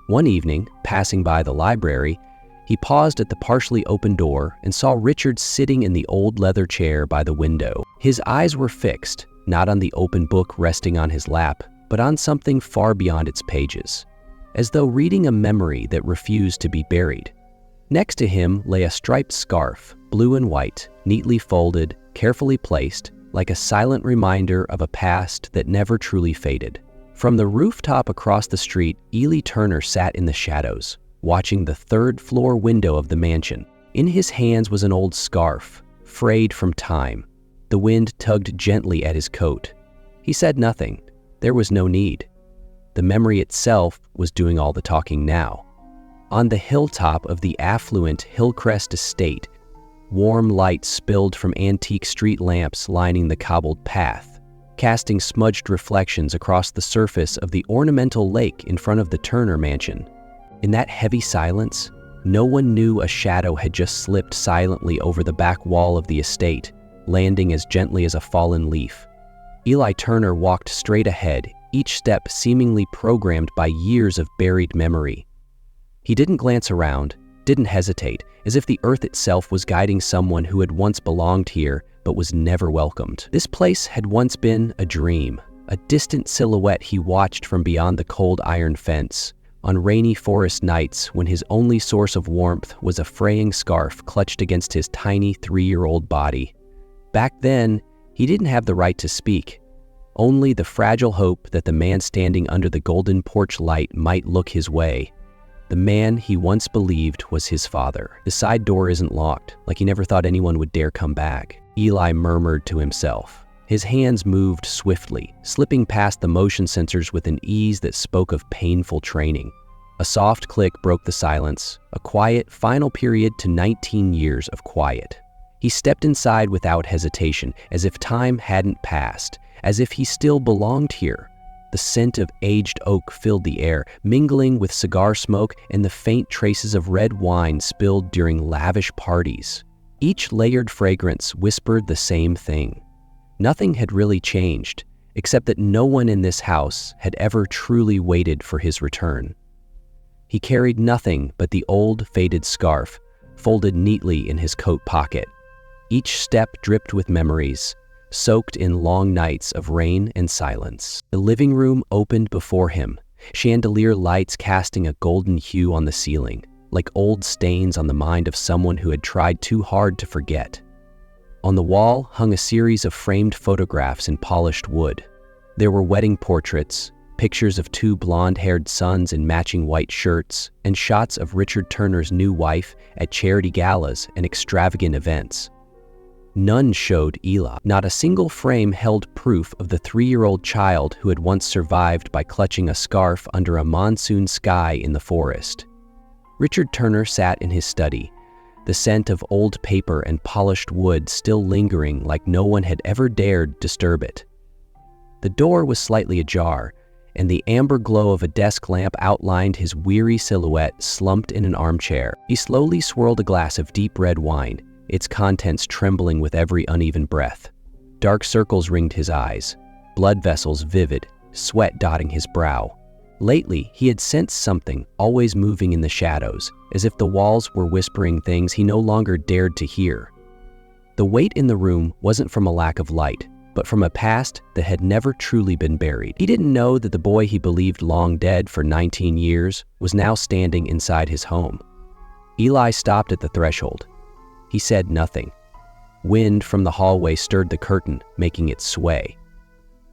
One evening, passing by the library, he paused at the partially open door and saw Richard sitting in the old leather chair by the window. His eyes were fixed, not on the open book resting on his lap, but on something far beyond its pages, as though reading a memory that refused to be buried. Next to him lay a striped scarf, blue and white, neatly folded, carefully placed, like a silent reminder of a past that never truly faded. From the rooftop across the street, Ely Turner sat in the shadows, watching the third-floor window of the mansion. In his hands was an old scarf, frayed from time. The wind tugged gently at his coat. He said nothing. There was no need. The memory itself was doing all the talking now. On the hilltop of the affluent Hillcrest Estate, warm light spilled from antique street lamps lining the cobbled path, casting smudged reflections across the surface of the ornamental lake in front of the Turner mansion. In that heavy silence, no one knew a shadow had just slipped silently over the back wall of the estate, landing as gently as a fallen leaf. Ely Turner walked straight ahead, each step seemingly programmed by years of buried memory. He didn't glance around, didn't hesitate, as if the earth itself was guiding someone who had once belonged here but was never welcomed. This place had once been a dream, a distant silhouette he watched from beyond the cold iron fence, on rainy forest nights when his only source of warmth was a fraying scarf clutched against his tiny 3-year-old body. Back then, he didn't have the right to speak, only the fragile hope that the man standing under the golden porch light might look his way. The man he once believed was his father. The side door isn't locked, like he never thought anyone would dare come back, Ely murmured to himself. His hands moved swiftly, slipping past the motion sensors with an ease that spoke of painful training. A soft click broke the silence, a quiet final period to 19 years of quiet. He stepped inside without hesitation, as if time hadn't passed, as if he still belonged here. The scent of aged oak filled the air, mingling with cigar smoke and the faint traces of red wine spilled during lavish parties. Each layered fragrance whispered the same thing. Nothing had really changed, except that no one in this house had ever truly waited for his return. He carried nothing but the old, faded scarf, folded neatly in his coat pocket. Each step dripped with memories, soaked in long nights of rain and silence. The living room opened before him, chandelier lights casting a golden hue on the ceiling, like old stains on the mind of someone who had tried too hard to forget. On the wall hung a series of framed photographs in polished wood. There were wedding portraits, pictures of two blonde-haired sons in matching white shirts, and shots of Richard Turner's new wife at charity galas and extravagant events. None showed Eli. Not a single frame held proof of the 3-year-old child who had once survived by clutching a scarf under a monsoon sky in the forest. Richard Turner sat in his study, the scent of old paper and polished wood still lingering like no one had ever dared disturb it. The door was slightly ajar, and the amber glow of a desk lamp outlined his weary silhouette slumped in an armchair. He slowly swirled a glass of deep red wine, its contents trembling with every uneven breath. Dark circles ringed his eyes, blood vessels vivid, sweat dotting his brow. Lately, he had sensed something always moving in the shadows, as if the walls were whispering things he no longer dared to hear. The weight in the room wasn't from a lack of light, but from a past that had never truly been buried. He didn't know that the boy he believed long dead for 19 years was now standing inside his home. Eli stopped at the threshold. He said nothing. Wind from the hallway stirred the curtain, making it sway.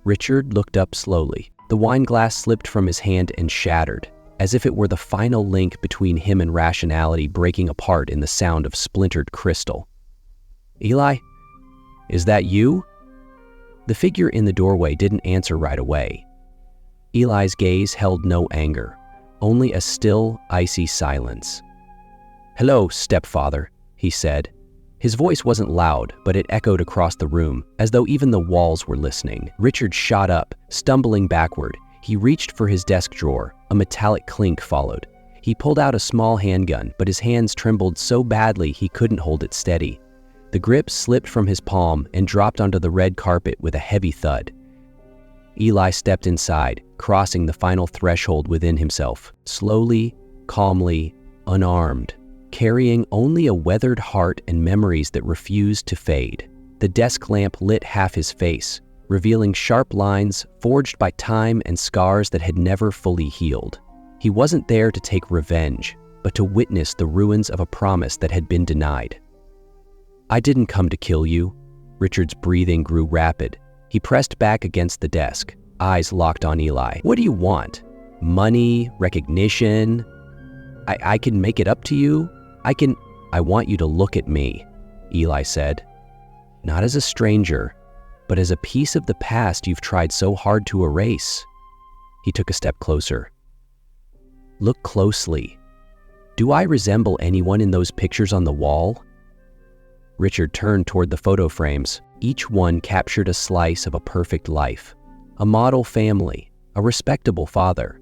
Richard looked up slowly. The wine glass slipped from his hand and shattered, as if it were the final link between him and rationality breaking apart in the sound of splintered crystal. "Eli, is that you?" The figure in the doorway didn't answer right away. Eli's gaze held no anger, only a still, icy silence. "Hello, stepfather," he said. His voice wasn't loud, but it echoed across the room, as though even the walls were listening. Richard shot up, stumbling backward. He reached for his desk drawer. A metallic clink followed. He pulled out a small handgun, but his hands trembled so badly he couldn't hold it steady. The grip slipped from his palm and dropped onto the red carpet with a heavy thud. Eli stepped inside, crossing the final threshold within himself, slowly, calmly, unarmed, carrying only a weathered heart and memories that refused to fade. The desk lamp lit half his face, revealing sharp lines forged by time and scars that had never fully healed. He wasn't there to take revenge, but to witness the ruins of a promise that had been denied. "I didn't come to kill you." Richard's breathing grew rapid. He pressed back against the desk, eyes locked on Eli. "What do you want? Money? Recognition? I can make it up to you? I want you to look at me," Eli said. "Not as a stranger, but as a piece of the past you've tried so hard to erase." He took a step closer. "Look closely. Do I resemble anyone in those pictures on the wall?" Richard turned toward the photo frames. Each one captured a slice of a perfect life, a model family, a respectable father.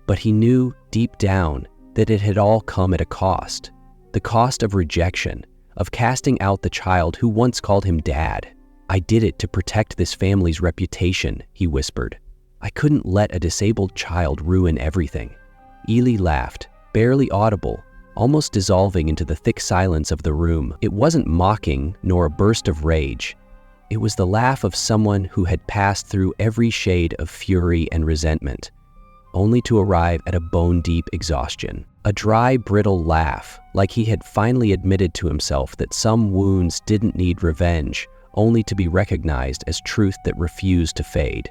But he knew deep down that it had all come at a cost. The cost of rejection, of casting out the child who once called him dad. "I did it to protect this family's reputation," he whispered. "I couldn't let a disabled child ruin everything." Eli laughed, barely audible, almost dissolving into the thick silence of the room. It wasn't mocking nor a burst of rage. It was the laugh of someone who had passed through every shade of fury and resentment, only to arrive at a bone-deep exhaustion. A dry, brittle laugh, like he had finally admitted to himself that some wounds didn't need revenge, only to be recognized as truth that refused to fade.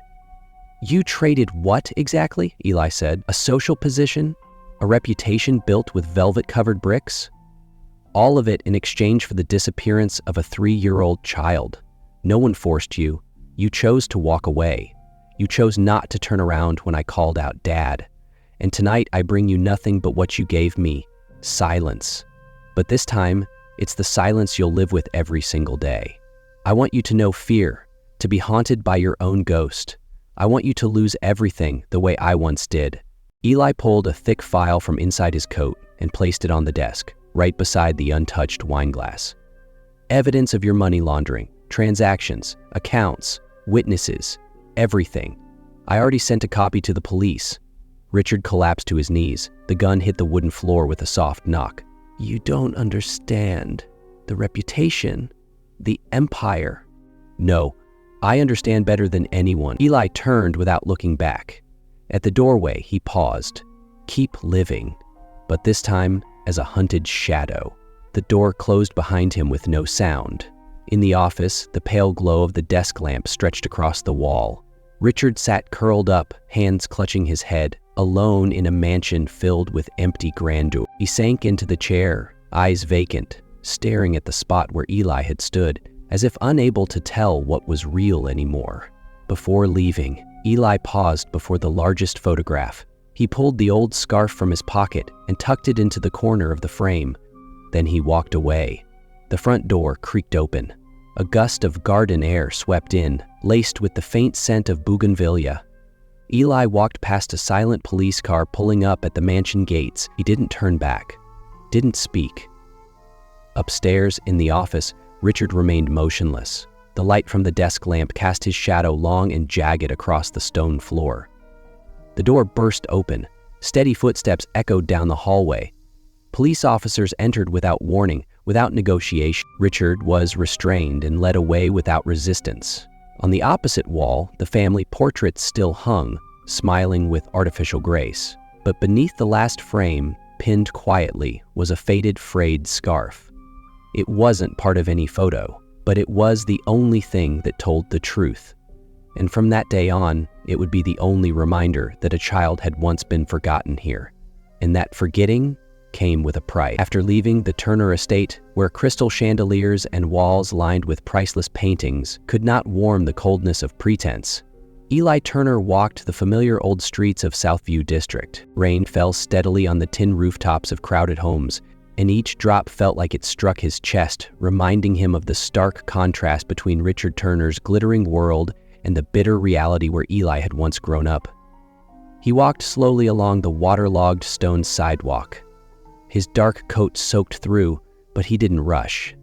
"You traded what exactly?" Eli said. "A social position? A reputation built with velvet-covered bricks? All of it in exchange for the disappearance of a 3-year-old child. No one forced you. You chose to walk away. You chose not to turn around when I called out Dad. And tonight I bring you nothing but what you gave me, silence. But this time, it's the silence you'll live with every single day. I want you to know fear, to be haunted by your own ghost, I want you to lose everything the way I once did." Eli pulled a thick file from inside his coat and placed it on the desk, right beside the untouched wine glass. "Evidence of your money laundering, transactions, accounts, witnesses, everything. I already sent a copy to the police." Richard collapsed to his knees. The gun hit the wooden floor with a soft knock. "You don't understand. The reputation, the empire." "No, I understand better than anyone." Eli turned without looking back. At the doorway, he paused. "Keep living," but this time as a hunted shadow. The door closed behind him with no sound. In the office, the pale glow of the desk lamp stretched across the wall. Richard sat curled up, hands clutching his head, alone in a mansion filled with empty grandeur. He sank into the chair, eyes vacant, staring at the spot where Eli had stood, as if unable to tell what was real anymore. Before leaving, Eli paused before the largest photograph. He pulled the old scarf from his pocket and tucked it into the corner of the frame. Then he walked away. The front door creaked open. A gust of garden air swept in, laced with the faint scent of bougainvillea. Eli walked past a silent police car pulling up at the mansion gates. He didn't turn back, didn't speak. Upstairs, in the office, Richard remained motionless. The light from the desk lamp cast his shadow long and jagged across the stone floor. The door burst open. Steady footsteps echoed down the hallway. Police officers entered without warning, without negotiation. Richard was restrained and led away without resistance. On the opposite wall, the family portraits still hung, smiling with artificial grace. But beneath the last frame, pinned quietly, was a faded, frayed scarf. It wasn't part of any photo, but it was the only thing that told the truth. And from that day on, it would be the only reminder that a child had once been forgotten here. And that forgetting came with a price. After leaving the Turner estate, where crystal chandeliers and walls lined with priceless paintings could not warm the coldness of pretense, Eli Turner walked the familiar old streets of Southview District. Rain fell steadily on the tin rooftops of crowded homes, and each drop felt like it struck his chest, reminding him of the stark contrast between Richard Turner's glittering world and the bitter reality where Eli had once grown up. He walked slowly along the waterlogged stone sidewalk. His dark coat soaked through, but he didn't rush.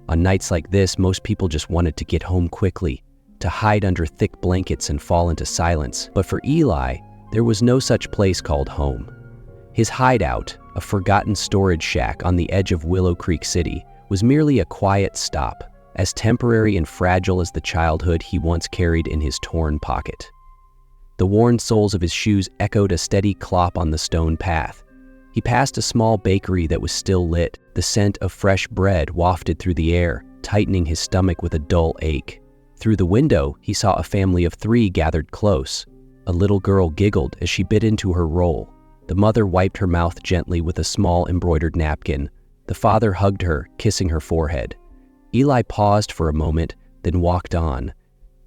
On nights like this, most people just wanted to get home quickly, to hide under thick blankets and fall into silence. But for Eli, there was no such place called home. His hideout, a forgotten storage shack on the edge of Willow Creek City, was merely a quiet stop, as temporary and fragile as the childhood he once carried in his torn pocket. The worn soles of his shoes echoed a steady clop on the stone path. He passed a small bakery that was still lit. The scent of fresh bread wafted through the air, tightening his stomach with a dull ache. Through the window, he saw a family of 3 gathered close. A little girl giggled as she bit into her roll. The mother wiped her mouth gently with a small embroidered napkin. The father hugged her, kissing her forehead. Eli paused for a moment, then walked on.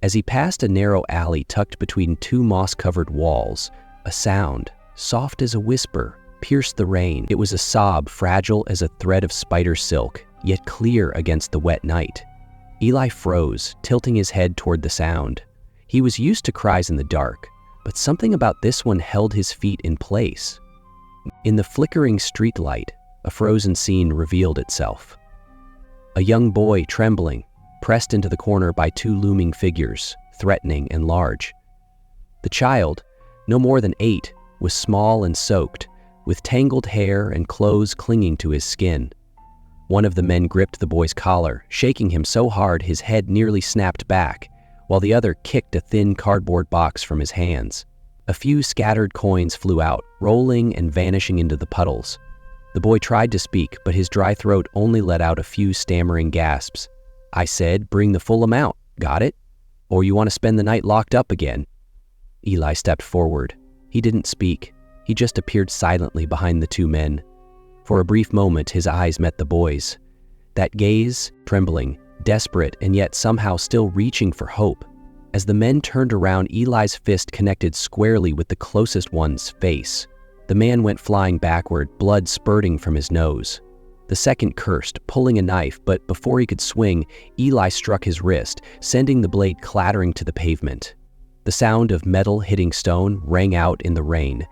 As he passed a narrow alley tucked between 2 moss-covered walls, a sound, soft as a whisper, pierced the rain. It was a sob fragile as a thread of spider silk, yet clear against the wet night. Eli froze, tilting his head toward the sound. He was used to cries in the dark, but something about this one held his feet in place. In the flickering streetlight, a frozen scene revealed itself. A young boy trembling, pressed into the corner by 2 looming figures, threatening and large. The child, no more than 8, was small and soaked, with tangled hair and clothes clinging to his skin. One of the men gripped the boy's collar, shaking him so hard his head nearly snapped back, while the other kicked a thin cardboard box from his hands. A few scattered coins flew out, rolling and vanishing into the puddles. The boy tried to speak, but his dry throat only let out a few stammering gasps. "I said, bring the full amount. Got it? Or you want to spend the night locked up again?" Eli stepped forward. He didn't speak. He just appeared silently behind the 2 men. For a brief moment, his eyes met the boy's. That gaze, trembling, desperate, and yet somehow still reaching for hope. As the men turned around, Eli's fist connected squarely with the closest one's face. The man went flying backward, blood spurting from his nose. The second cursed, pulling a knife, but before he could swing, Eli struck his wrist, sending the blade clattering to the pavement. The sound of metal hitting stone rang out in the rain.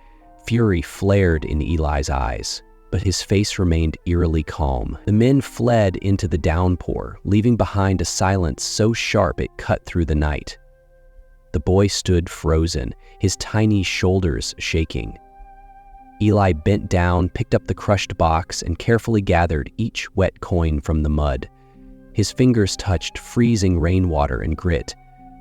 Fury flared in Eli's eyes, but his face remained eerily calm. The men fled into the downpour, leaving behind a silence so sharp it cut through the night. The boy stood frozen, his tiny shoulders shaking. Eli bent down, picked up the crushed box, and carefully gathered each wet coin from the mud. His fingers touched freezing rainwater and grit,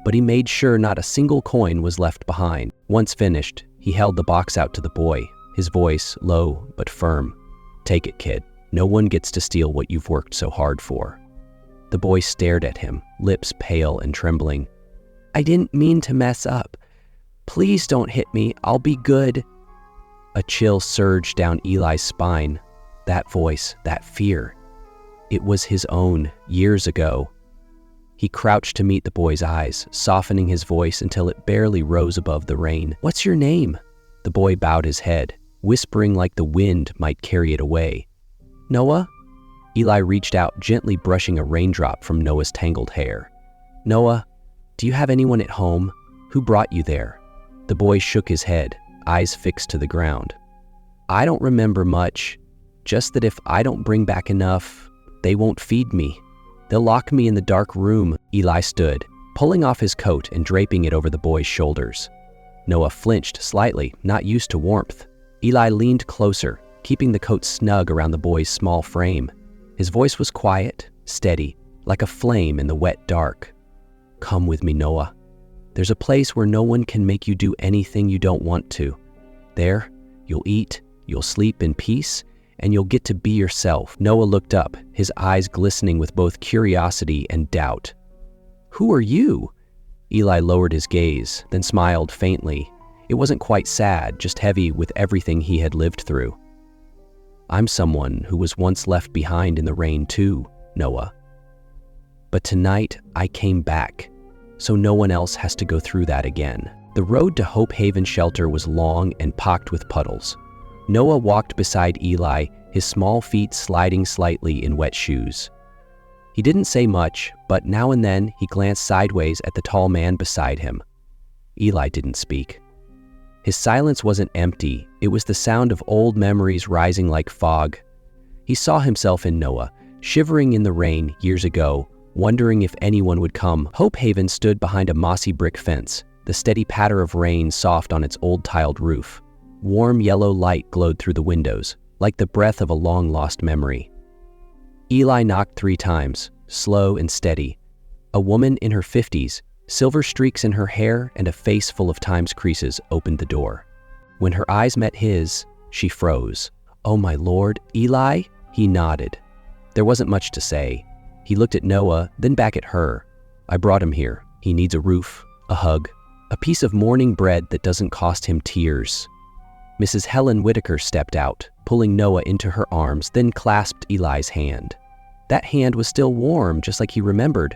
but he made sure not a single coin was left behind. Once finished, he held the box out to the boy, his voice low but firm. "Take it, kid. No one gets to steal what you've worked so hard for." The boy stared at him, lips pale and trembling. "I didn't mean to mess up. Please don't hit me. I'll be good." A chill surged down Eli's spine. That voice, that fear. It was his own, years ago. He crouched to meet the boy's eyes, softening his voice until it barely rose above the rain. "What's your name?" The boy bowed his head, whispering like the wind might carry it away. "Noah?" Eli reached out, gently brushing a raindrop from Noah's tangled hair. "Noah, do you have anyone at home? Who brought you there?" The boy shook his head, eyes fixed to the ground. "I don't remember much, just that if I don't bring back enough, they won't feed me. They'll lock me in the dark room." Eli stood, pulling off his coat and draping it over the boy's shoulders. Noah flinched slightly, not used to warmth. Eli leaned closer, keeping the coat snug around the boy's small frame. His voice was quiet, steady, like a flame in the wet dark. "Come with me, Noah. There's a place where no one can make you do anything you don't want to. There, you'll eat, you'll sleep in peace, and you'll get to be yourself." Noah looked up, his eyes glistening with both curiosity and doubt. "Who are you?" Eli lowered his gaze, then smiled faintly. It wasn't quite sad, just heavy with everything he had lived through. "I'm someone who was once left behind in the rain too, Noah. But tonight I came back, so no one else has to go through that again." The road to Hope Haven Shelter was long and pocked with puddles. Noah walked beside Eli, his small feet sliding slightly in wet shoes. He didn't say much, but now and then he glanced sideways at the tall man beside him. Eli didn't speak. His silence wasn't empty, it was the sound of old memories rising like fog. He saw himself in Noah, shivering in the rain years ago, wondering if anyone would come. Hope Haven stood behind a mossy brick fence, the steady patter of rain soft on its old tiled roof. Warm yellow light glowed through the windows, like the breath of a long-lost memory. Eli knocked 3 times, slow and steady. A woman in her 50s, silver streaks in her hair and a face full of time's creases, opened the door. When her eyes met his, she froze. "Oh my lord, Eli?" He nodded. There wasn't much to say. He looked at Noah, then back at her. "I brought him here. He needs a roof, a hug, a piece of morning bread that doesn't cost him tears." Mrs. Helen Whitaker stepped out, pulling Noah into her arms, then clasped Eli's hand. That hand was still warm, just like he remembered.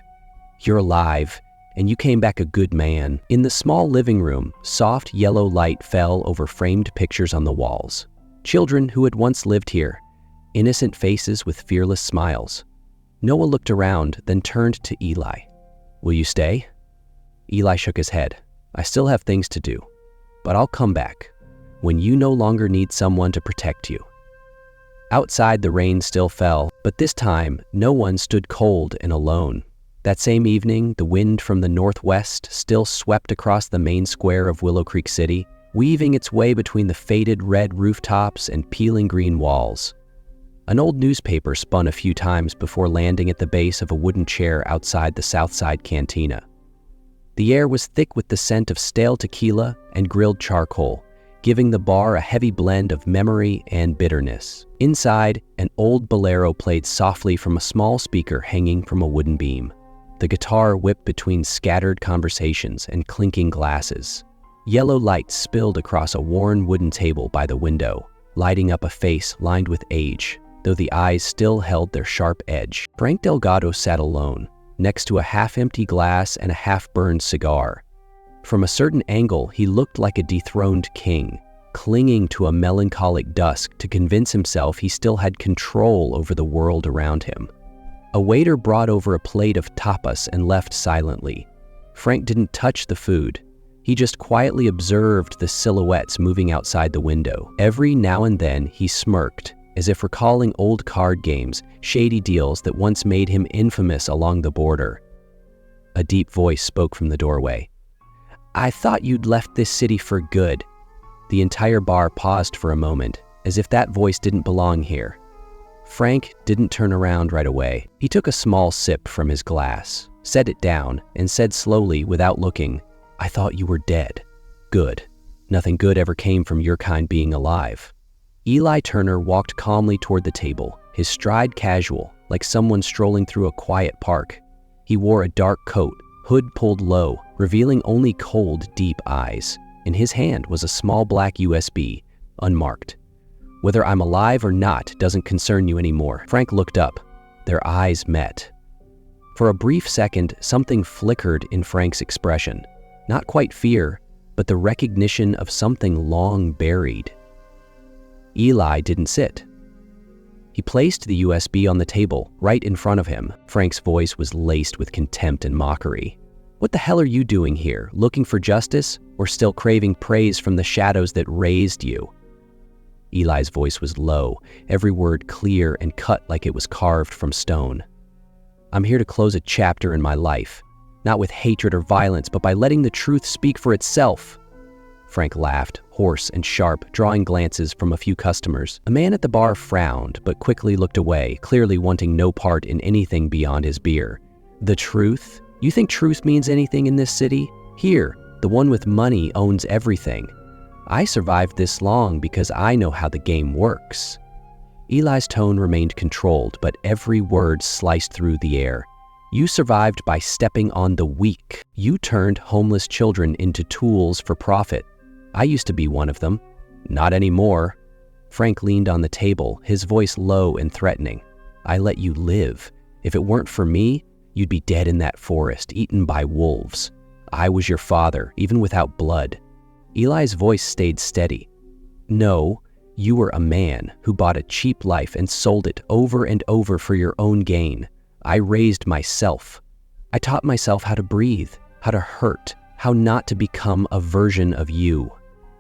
"You're alive, and you came back a good man." In the small living room, soft yellow light fell over framed pictures on the walls. Children who had once lived here, innocent faces with fearless smiles. Noah looked around, then turned to Eli. "Will you stay?" Eli shook his head. "I still have things to do, but I'll come back when you no longer need someone to protect you." Outside, the rain still fell, but this time, no one stood cold and alone. That same evening, the wind from the northwest still swept across the main square of Willow Creek City, weaving its way between the faded red rooftops and peeling green walls. An old newspaper spun a few times before landing at the base of a wooden chair outside the Southside Cantina. The air was thick with the scent of stale tequila and grilled charcoal, giving the bar a heavy blend of memory and bitterness. Inside, an old bolero played softly from a small speaker hanging from a wooden beam. The guitar whipped between scattered conversations and clinking glasses. Yellow light spilled across a worn wooden table by the window, lighting up a face lined with age, though the eyes still held their sharp edge. Frank Delgado sat alone, next to a half-empty glass and a half-burned cigar. From a certain angle, he looked like a dethroned king, clinging to a melancholic dusk to convince himself he still had control over the world around him. A waiter brought over a plate of tapas and left silently. Frank didn't touch the food. He He just quietly observed the silhouettes moving outside the window. Every now and then he smirked, as if recalling old card games, shady deals that once made him infamous along the border. A deep voice spoke from the doorway. "I thought you'd left this city for good." The entire bar paused for a moment, as if that voice didn't belong here. Frank didn't turn around right away. He took a small sip from his glass, set it down, and said slowly, without looking, "I thought you were dead. Good. Nothing good ever came from your kind being alive." Eli Turner walked calmly toward the table, his stride casual, like someone strolling through a quiet park. He wore a dark coat, hood pulled low, revealing only cold, deep eyes. In his hand was a small black USB, unmarked. "Whether I'm alive or not doesn't concern you anymore." Frank looked up. Their eyes met. For a brief second, something flickered in Frank's expression. Not quite fear, but the recognition of something long buried. Eli didn't sit. He placed the USB on the table, right in front of him. Frank's voice was laced with contempt and mockery. "What the hell are you doing here? Looking for justice, or still craving praise from the shadows that raised you?" Eli's voice was low, every word clear and cut like it was carved from stone. "I'm here to close a chapter in my life, not with hatred or violence, but by letting the truth speak for itself." Frank laughed, hoarse and sharp, drawing glances from a few customers. A man at the bar frowned, but quickly looked away, clearly wanting no part in anything beyond his beer. "The truth? You think truth means anything in this city? Here, the one with money owns everything. I survived this long because I know how the game works." Eli's tone remained controlled, but every word sliced through the air. "You survived by stepping on the weak. You turned homeless children into tools for profit. I used to be one of them. Not anymore." Frank leaned on the table, his voice low and threatening. "I let you live. If it weren't for me, you'd be dead in that forest, eaten by wolves. I was your father, even without blood." Eli's voice stayed steady. "No, you were a man who bought a cheap life and sold it over and over for your own gain. I raised myself. I taught myself how to breathe, how to hurt, how not to become a version of you."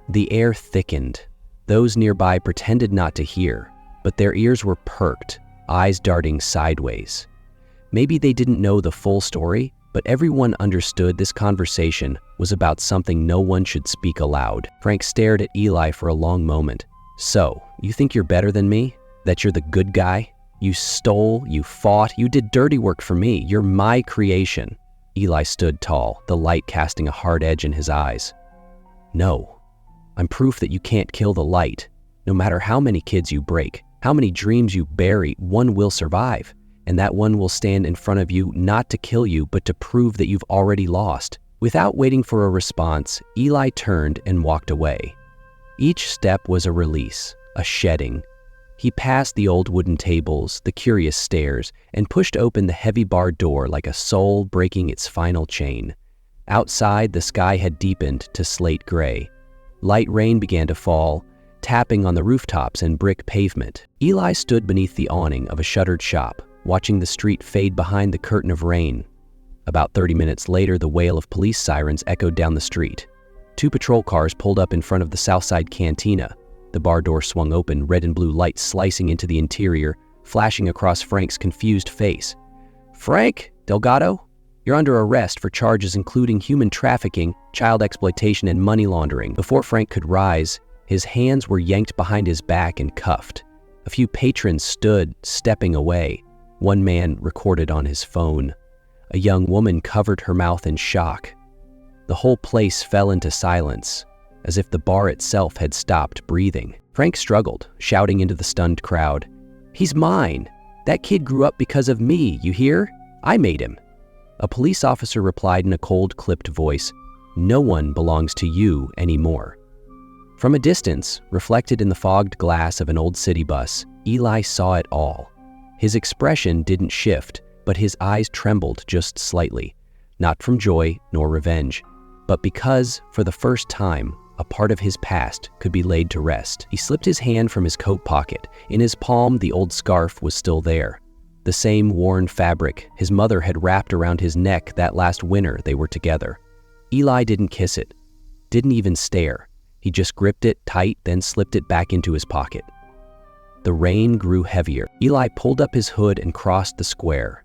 The air thickened. Those nearby pretended not to hear, but their ears were perked, eyes darting sideways. Maybe they didn't know the full story, but everyone understood this conversation was about something no one should speak aloud. Frank stared at Eli for a long moment. "So, you think you're better than me? That you're the good guy? You stole, you fought, you did dirty work for me. You're my creation." Eli stood tall, the light casting a hard edge in his eyes. "No, I'm proof that you can't kill the light. No matter how many kids you break, how many dreams you bury, one will survive. And that one will stand in front of you not to kill you, but to prove that you've already lost." Without waiting for a response, Eli turned and walked away. Each step was a release, a shedding. He passed the old wooden tables, the curious stairs, and pushed open the heavy bar door like a soul breaking its final chain. Outside, the sky had deepened to slate gray. Light rain began to fall, tapping on the rooftops and brick pavement. Eli stood beneath the awning of a shuttered shop, watching the street fade behind the curtain of rain. About 30 minutes later, the wail of police sirens echoed down the street. 2 patrol cars pulled up in front of the Southside Cantina. The bar door swung open, red and blue lights slicing into the interior, flashing across Frank's confused face. "Frank Delgado, you're under arrest for charges including human trafficking, child exploitation, and money laundering." Before Frank could rise, his hands were yanked behind his back and cuffed. A few patrons stood, stepping away. One man recorded on his phone. A young woman covered her mouth in shock. The whole place fell into silence, as if the bar itself had stopped breathing. Frank struggled, shouting into the stunned crowd. "He's mine! That kid grew up because of me, you hear? I made him." A police officer replied in a cold, clipped voice, "No one belongs to you anymore." From a distance, reflected in the fogged glass of an old city bus, Eli saw it all. His expression didn't shift, but his eyes trembled just slightly, not from joy nor revenge, but because, for the first time, a part of his past could be laid to rest. He slipped his hand from his coat pocket. In his palm, the old scarf was still there. The same worn fabric his mother had wrapped around his neck that last winter they were together. Eli didn't kiss it. didn't even stare. He just gripped it tight, then slipped it back into his pocket. The rain grew heavier. Eli pulled up his hood and crossed the square.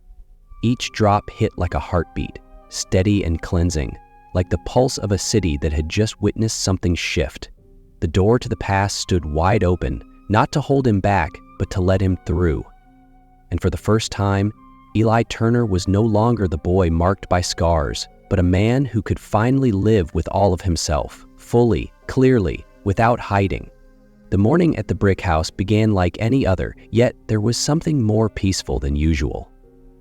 Each drop hit like a heartbeat, steady and cleansing, like the pulse of a city that had just witnessed something shift. The door to the past stood wide open, not to hold him back, but to let him through. And for the first time, Eli Turner was no longer the boy marked by scars, but a man who could finally live with all of himself, fully, clearly, without hiding. The morning at the brick house began like any other, yet there was something more peaceful than usual.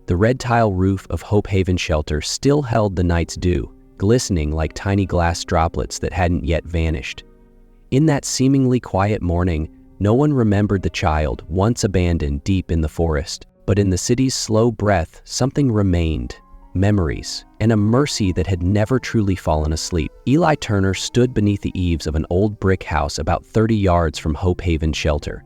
The red tile roof of Hope Haven Shelter still held the night's dew, glistening like tiny glass droplets that hadn't yet vanished. In that seemingly quiet morning, no one remembered the child once abandoned deep in the forest, but in the city's slow breath, something remained. Memories, and a mercy that had never truly fallen asleep. Eli Turner stood beneath the eaves of an old brick house about 30 yards from Hope Haven Shelter.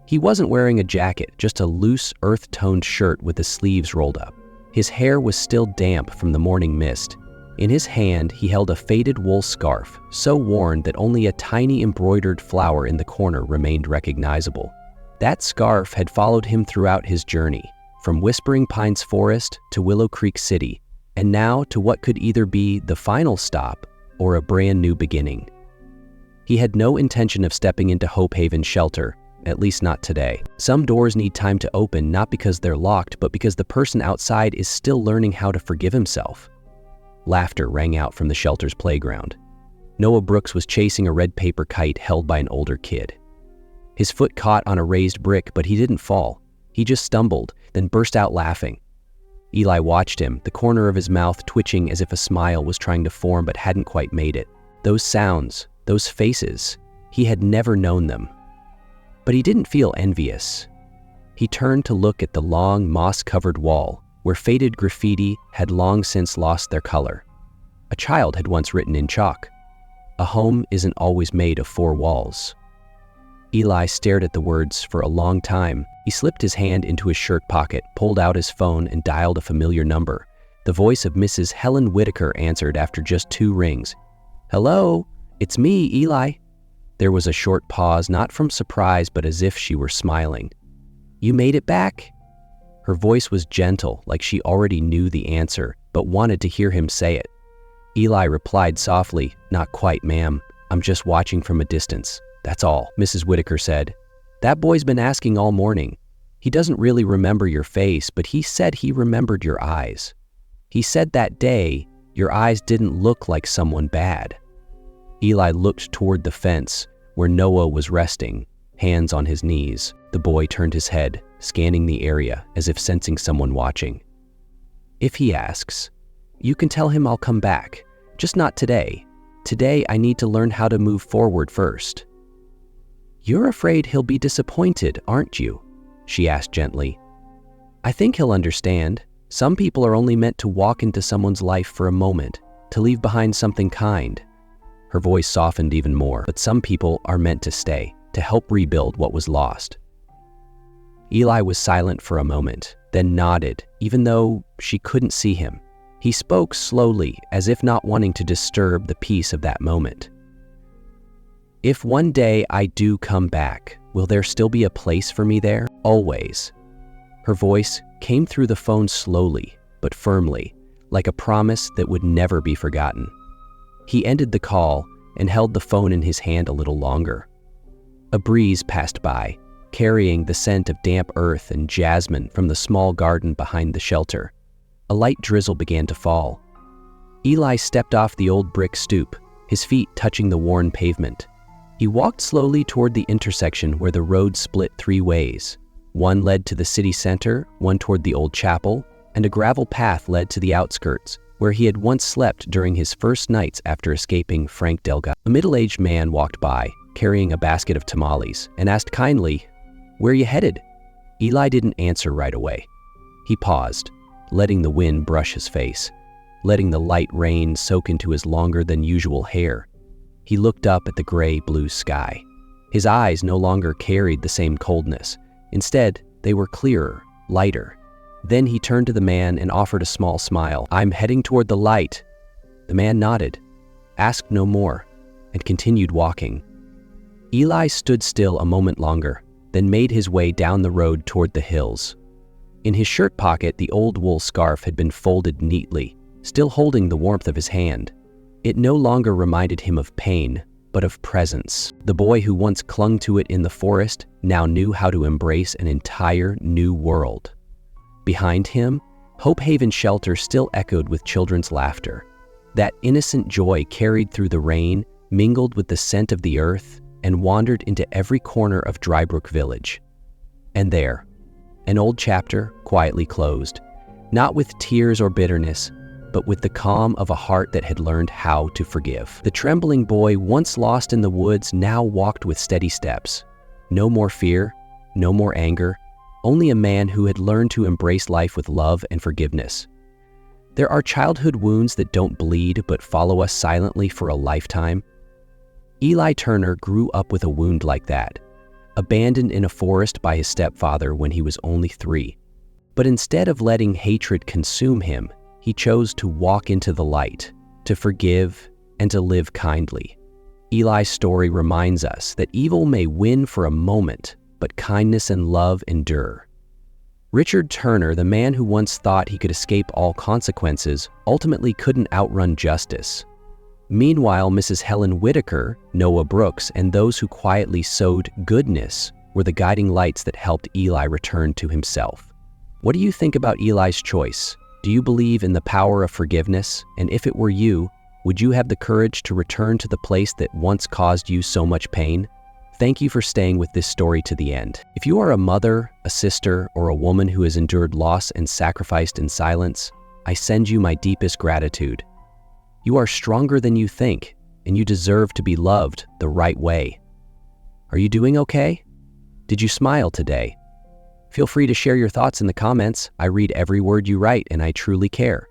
He wasn't wearing a jacket, just a loose, earth-toned shirt with the sleeves rolled up. His hair was still damp from the morning mist. In his hand, he held a faded wool scarf, so worn that only a tiny embroidered flower in the corner remained recognizable. That scarf had followed him throughout his journey, from Whispering Pines Forest to Willow Creek City, and now to what could either be the final stop or a brand new beginning. He had no intention of stepping into Hope Haven Shelter, at least not today. Some doors need time to open, not because they're locked, but because the person outside is still learning how to forgive himself. Laughter rang out from the shelter's playground. Noah Brooks was chasing a red paper kite held by an older kid. His foot caught on a raised brick, but he didn't fall. He just stumbled, then burst out laughing. Eli watched him, the corner of his mouth twitching as if a smile was trying to form but hadn't quite made it. Those sounds, those faces, he had never known them. But he didn't feel envious. He turned to look at the long, moss-covered wall, where faded graffiti had long since lost their color. A child had once written in chalk, "A home isn't always made of four walls." Eli stared at the words for a long time. He slipped his hand into his shirt pocket, pulled out his phone, and dialed a familiar number. The voice of Mrs. Helen Whitaker answered after just 2 rings. "Hello, it's me, Eli." There was a short pause, not from surprise, but as if she were smiling. "You made it back?" Her voice was gentle, like she already knew the answer, but wanted to hear him say it. Eli replied softly, "Not quite, ma'am. I'm just watching from a distance. That's all," Mrs. Whitaker said. "That boy's been asking all morning. He doesn't really remember your face, but he said he remembered your eyes. He said that day, your eyes didn't look like someone bad." Eli looked toward the fence, where Noah was resting, hands on his knees. The boy turned his head, scanning the area as if sensing someone watching. "If he asks, you can tell him I'll come back, just not today. Today I need to learn how to move forward first." "You're afraid he'll be disappointed, aren't you?" she asked gently. "I think he'll understand. Some people are only meant to walk into someone's life for a moment, to leave behind something kind." Her voice softened even more. "But some people are meant to stay, to help rebuild what was lost." Eli was silent for a moment, then nodded, even though she couldn't see him. He spoke slowly, as if not wanting to disturb the peace of that moment. "If one day I do come back, will there still be a place for me there? Always." Her voice came through the phone slowly, but firmly, like a promise that would never be forgotten. He ended the call and held the phone in his hand a little longer. A breeze passed by, carrying the scent of damp earth and jasmine from the small garden behind the shelter. A light drizzle began to fall. Eli stepped off the old brick stoop, his feet touching the worn pavement. He walked slowly toward the intersection where the road split 3 ways. One led to the city center, one toward the old chapel, and a gravel path led to the outskirts, where he had once slept during his first nights after escaping Frank Delgado. A middle-aged man walked by, carrying a basket of tamales, and asked kindly, "Where are you headed?" Eli didn't answer right away. He paused, letting the wind brush his face, letting the light rain soak into his longer-than-usual hair. He looked up at the gray-blue sky. His eyes no longer carried the same coldness. Instead, they were clearer, lighter. Then he turned to the man and offered a small smile. "I'm heading toward the light." The man nodded, asked no more. and continued walking. Eli stood still a moment longer, then made his way down the road toward the hills. In his shirt pocket, the old wool scarf had been folded neatly, still holding the warmth of his hand. It no longer reminded him of pain, but of presence. The boy who once clung to it in the forest now knew how to embrace an entire new world. Behind him, Hope Haven Shelter still echoed with children's laughter. That innocent joy carried through the rain, mingled with the scent of the earth, and wandered into every corner of Drybrook Village. And there, an old chapter quietly closed, not with tears or bitterness, but with the calm of a heart that had learned how to forgive. The trembling boy, once lost in the woods, now walked with steady steps. No more fear, no more anger, only a man who had learned to embrace life with love and forgiveness. There are childhood wounds that don't bleed but follow us silently for a lifetime. Eli Turner grew up with a wound like that, abandoned in a forest by his stepfather when he was only 3. But instead of letting hatred consume him, he chose to walk into the light, to forgive, and to live kindly. Eli's story reminds us that evil may win for a moment, but kindness and love endure. Richard Turner, the man who once thought he could escape all consequences, ultimately couldn't outrun justice. Meanwhile, Mrs. Helen Whitaker, Noah Brooks, and those who quietly sowed goodness were the guiding lights that helped Eli return to himself. What do you think about Eli's choice? Do you believe in the power of forgiveness? And if it were you, would you have the courage to return to the place that once caused you so much pain? Thank you for staying with this story to the end. If you are a mother, a sister, or a woman who has endured loss and sacrificed in silence, I send you my deepest gratitude. You are stronger than you think, and you deserve to be loved the right way. Are you doing okay? Did you smile today? Feel free to share your thoughts in the comments. I read every word you write, and I truly care.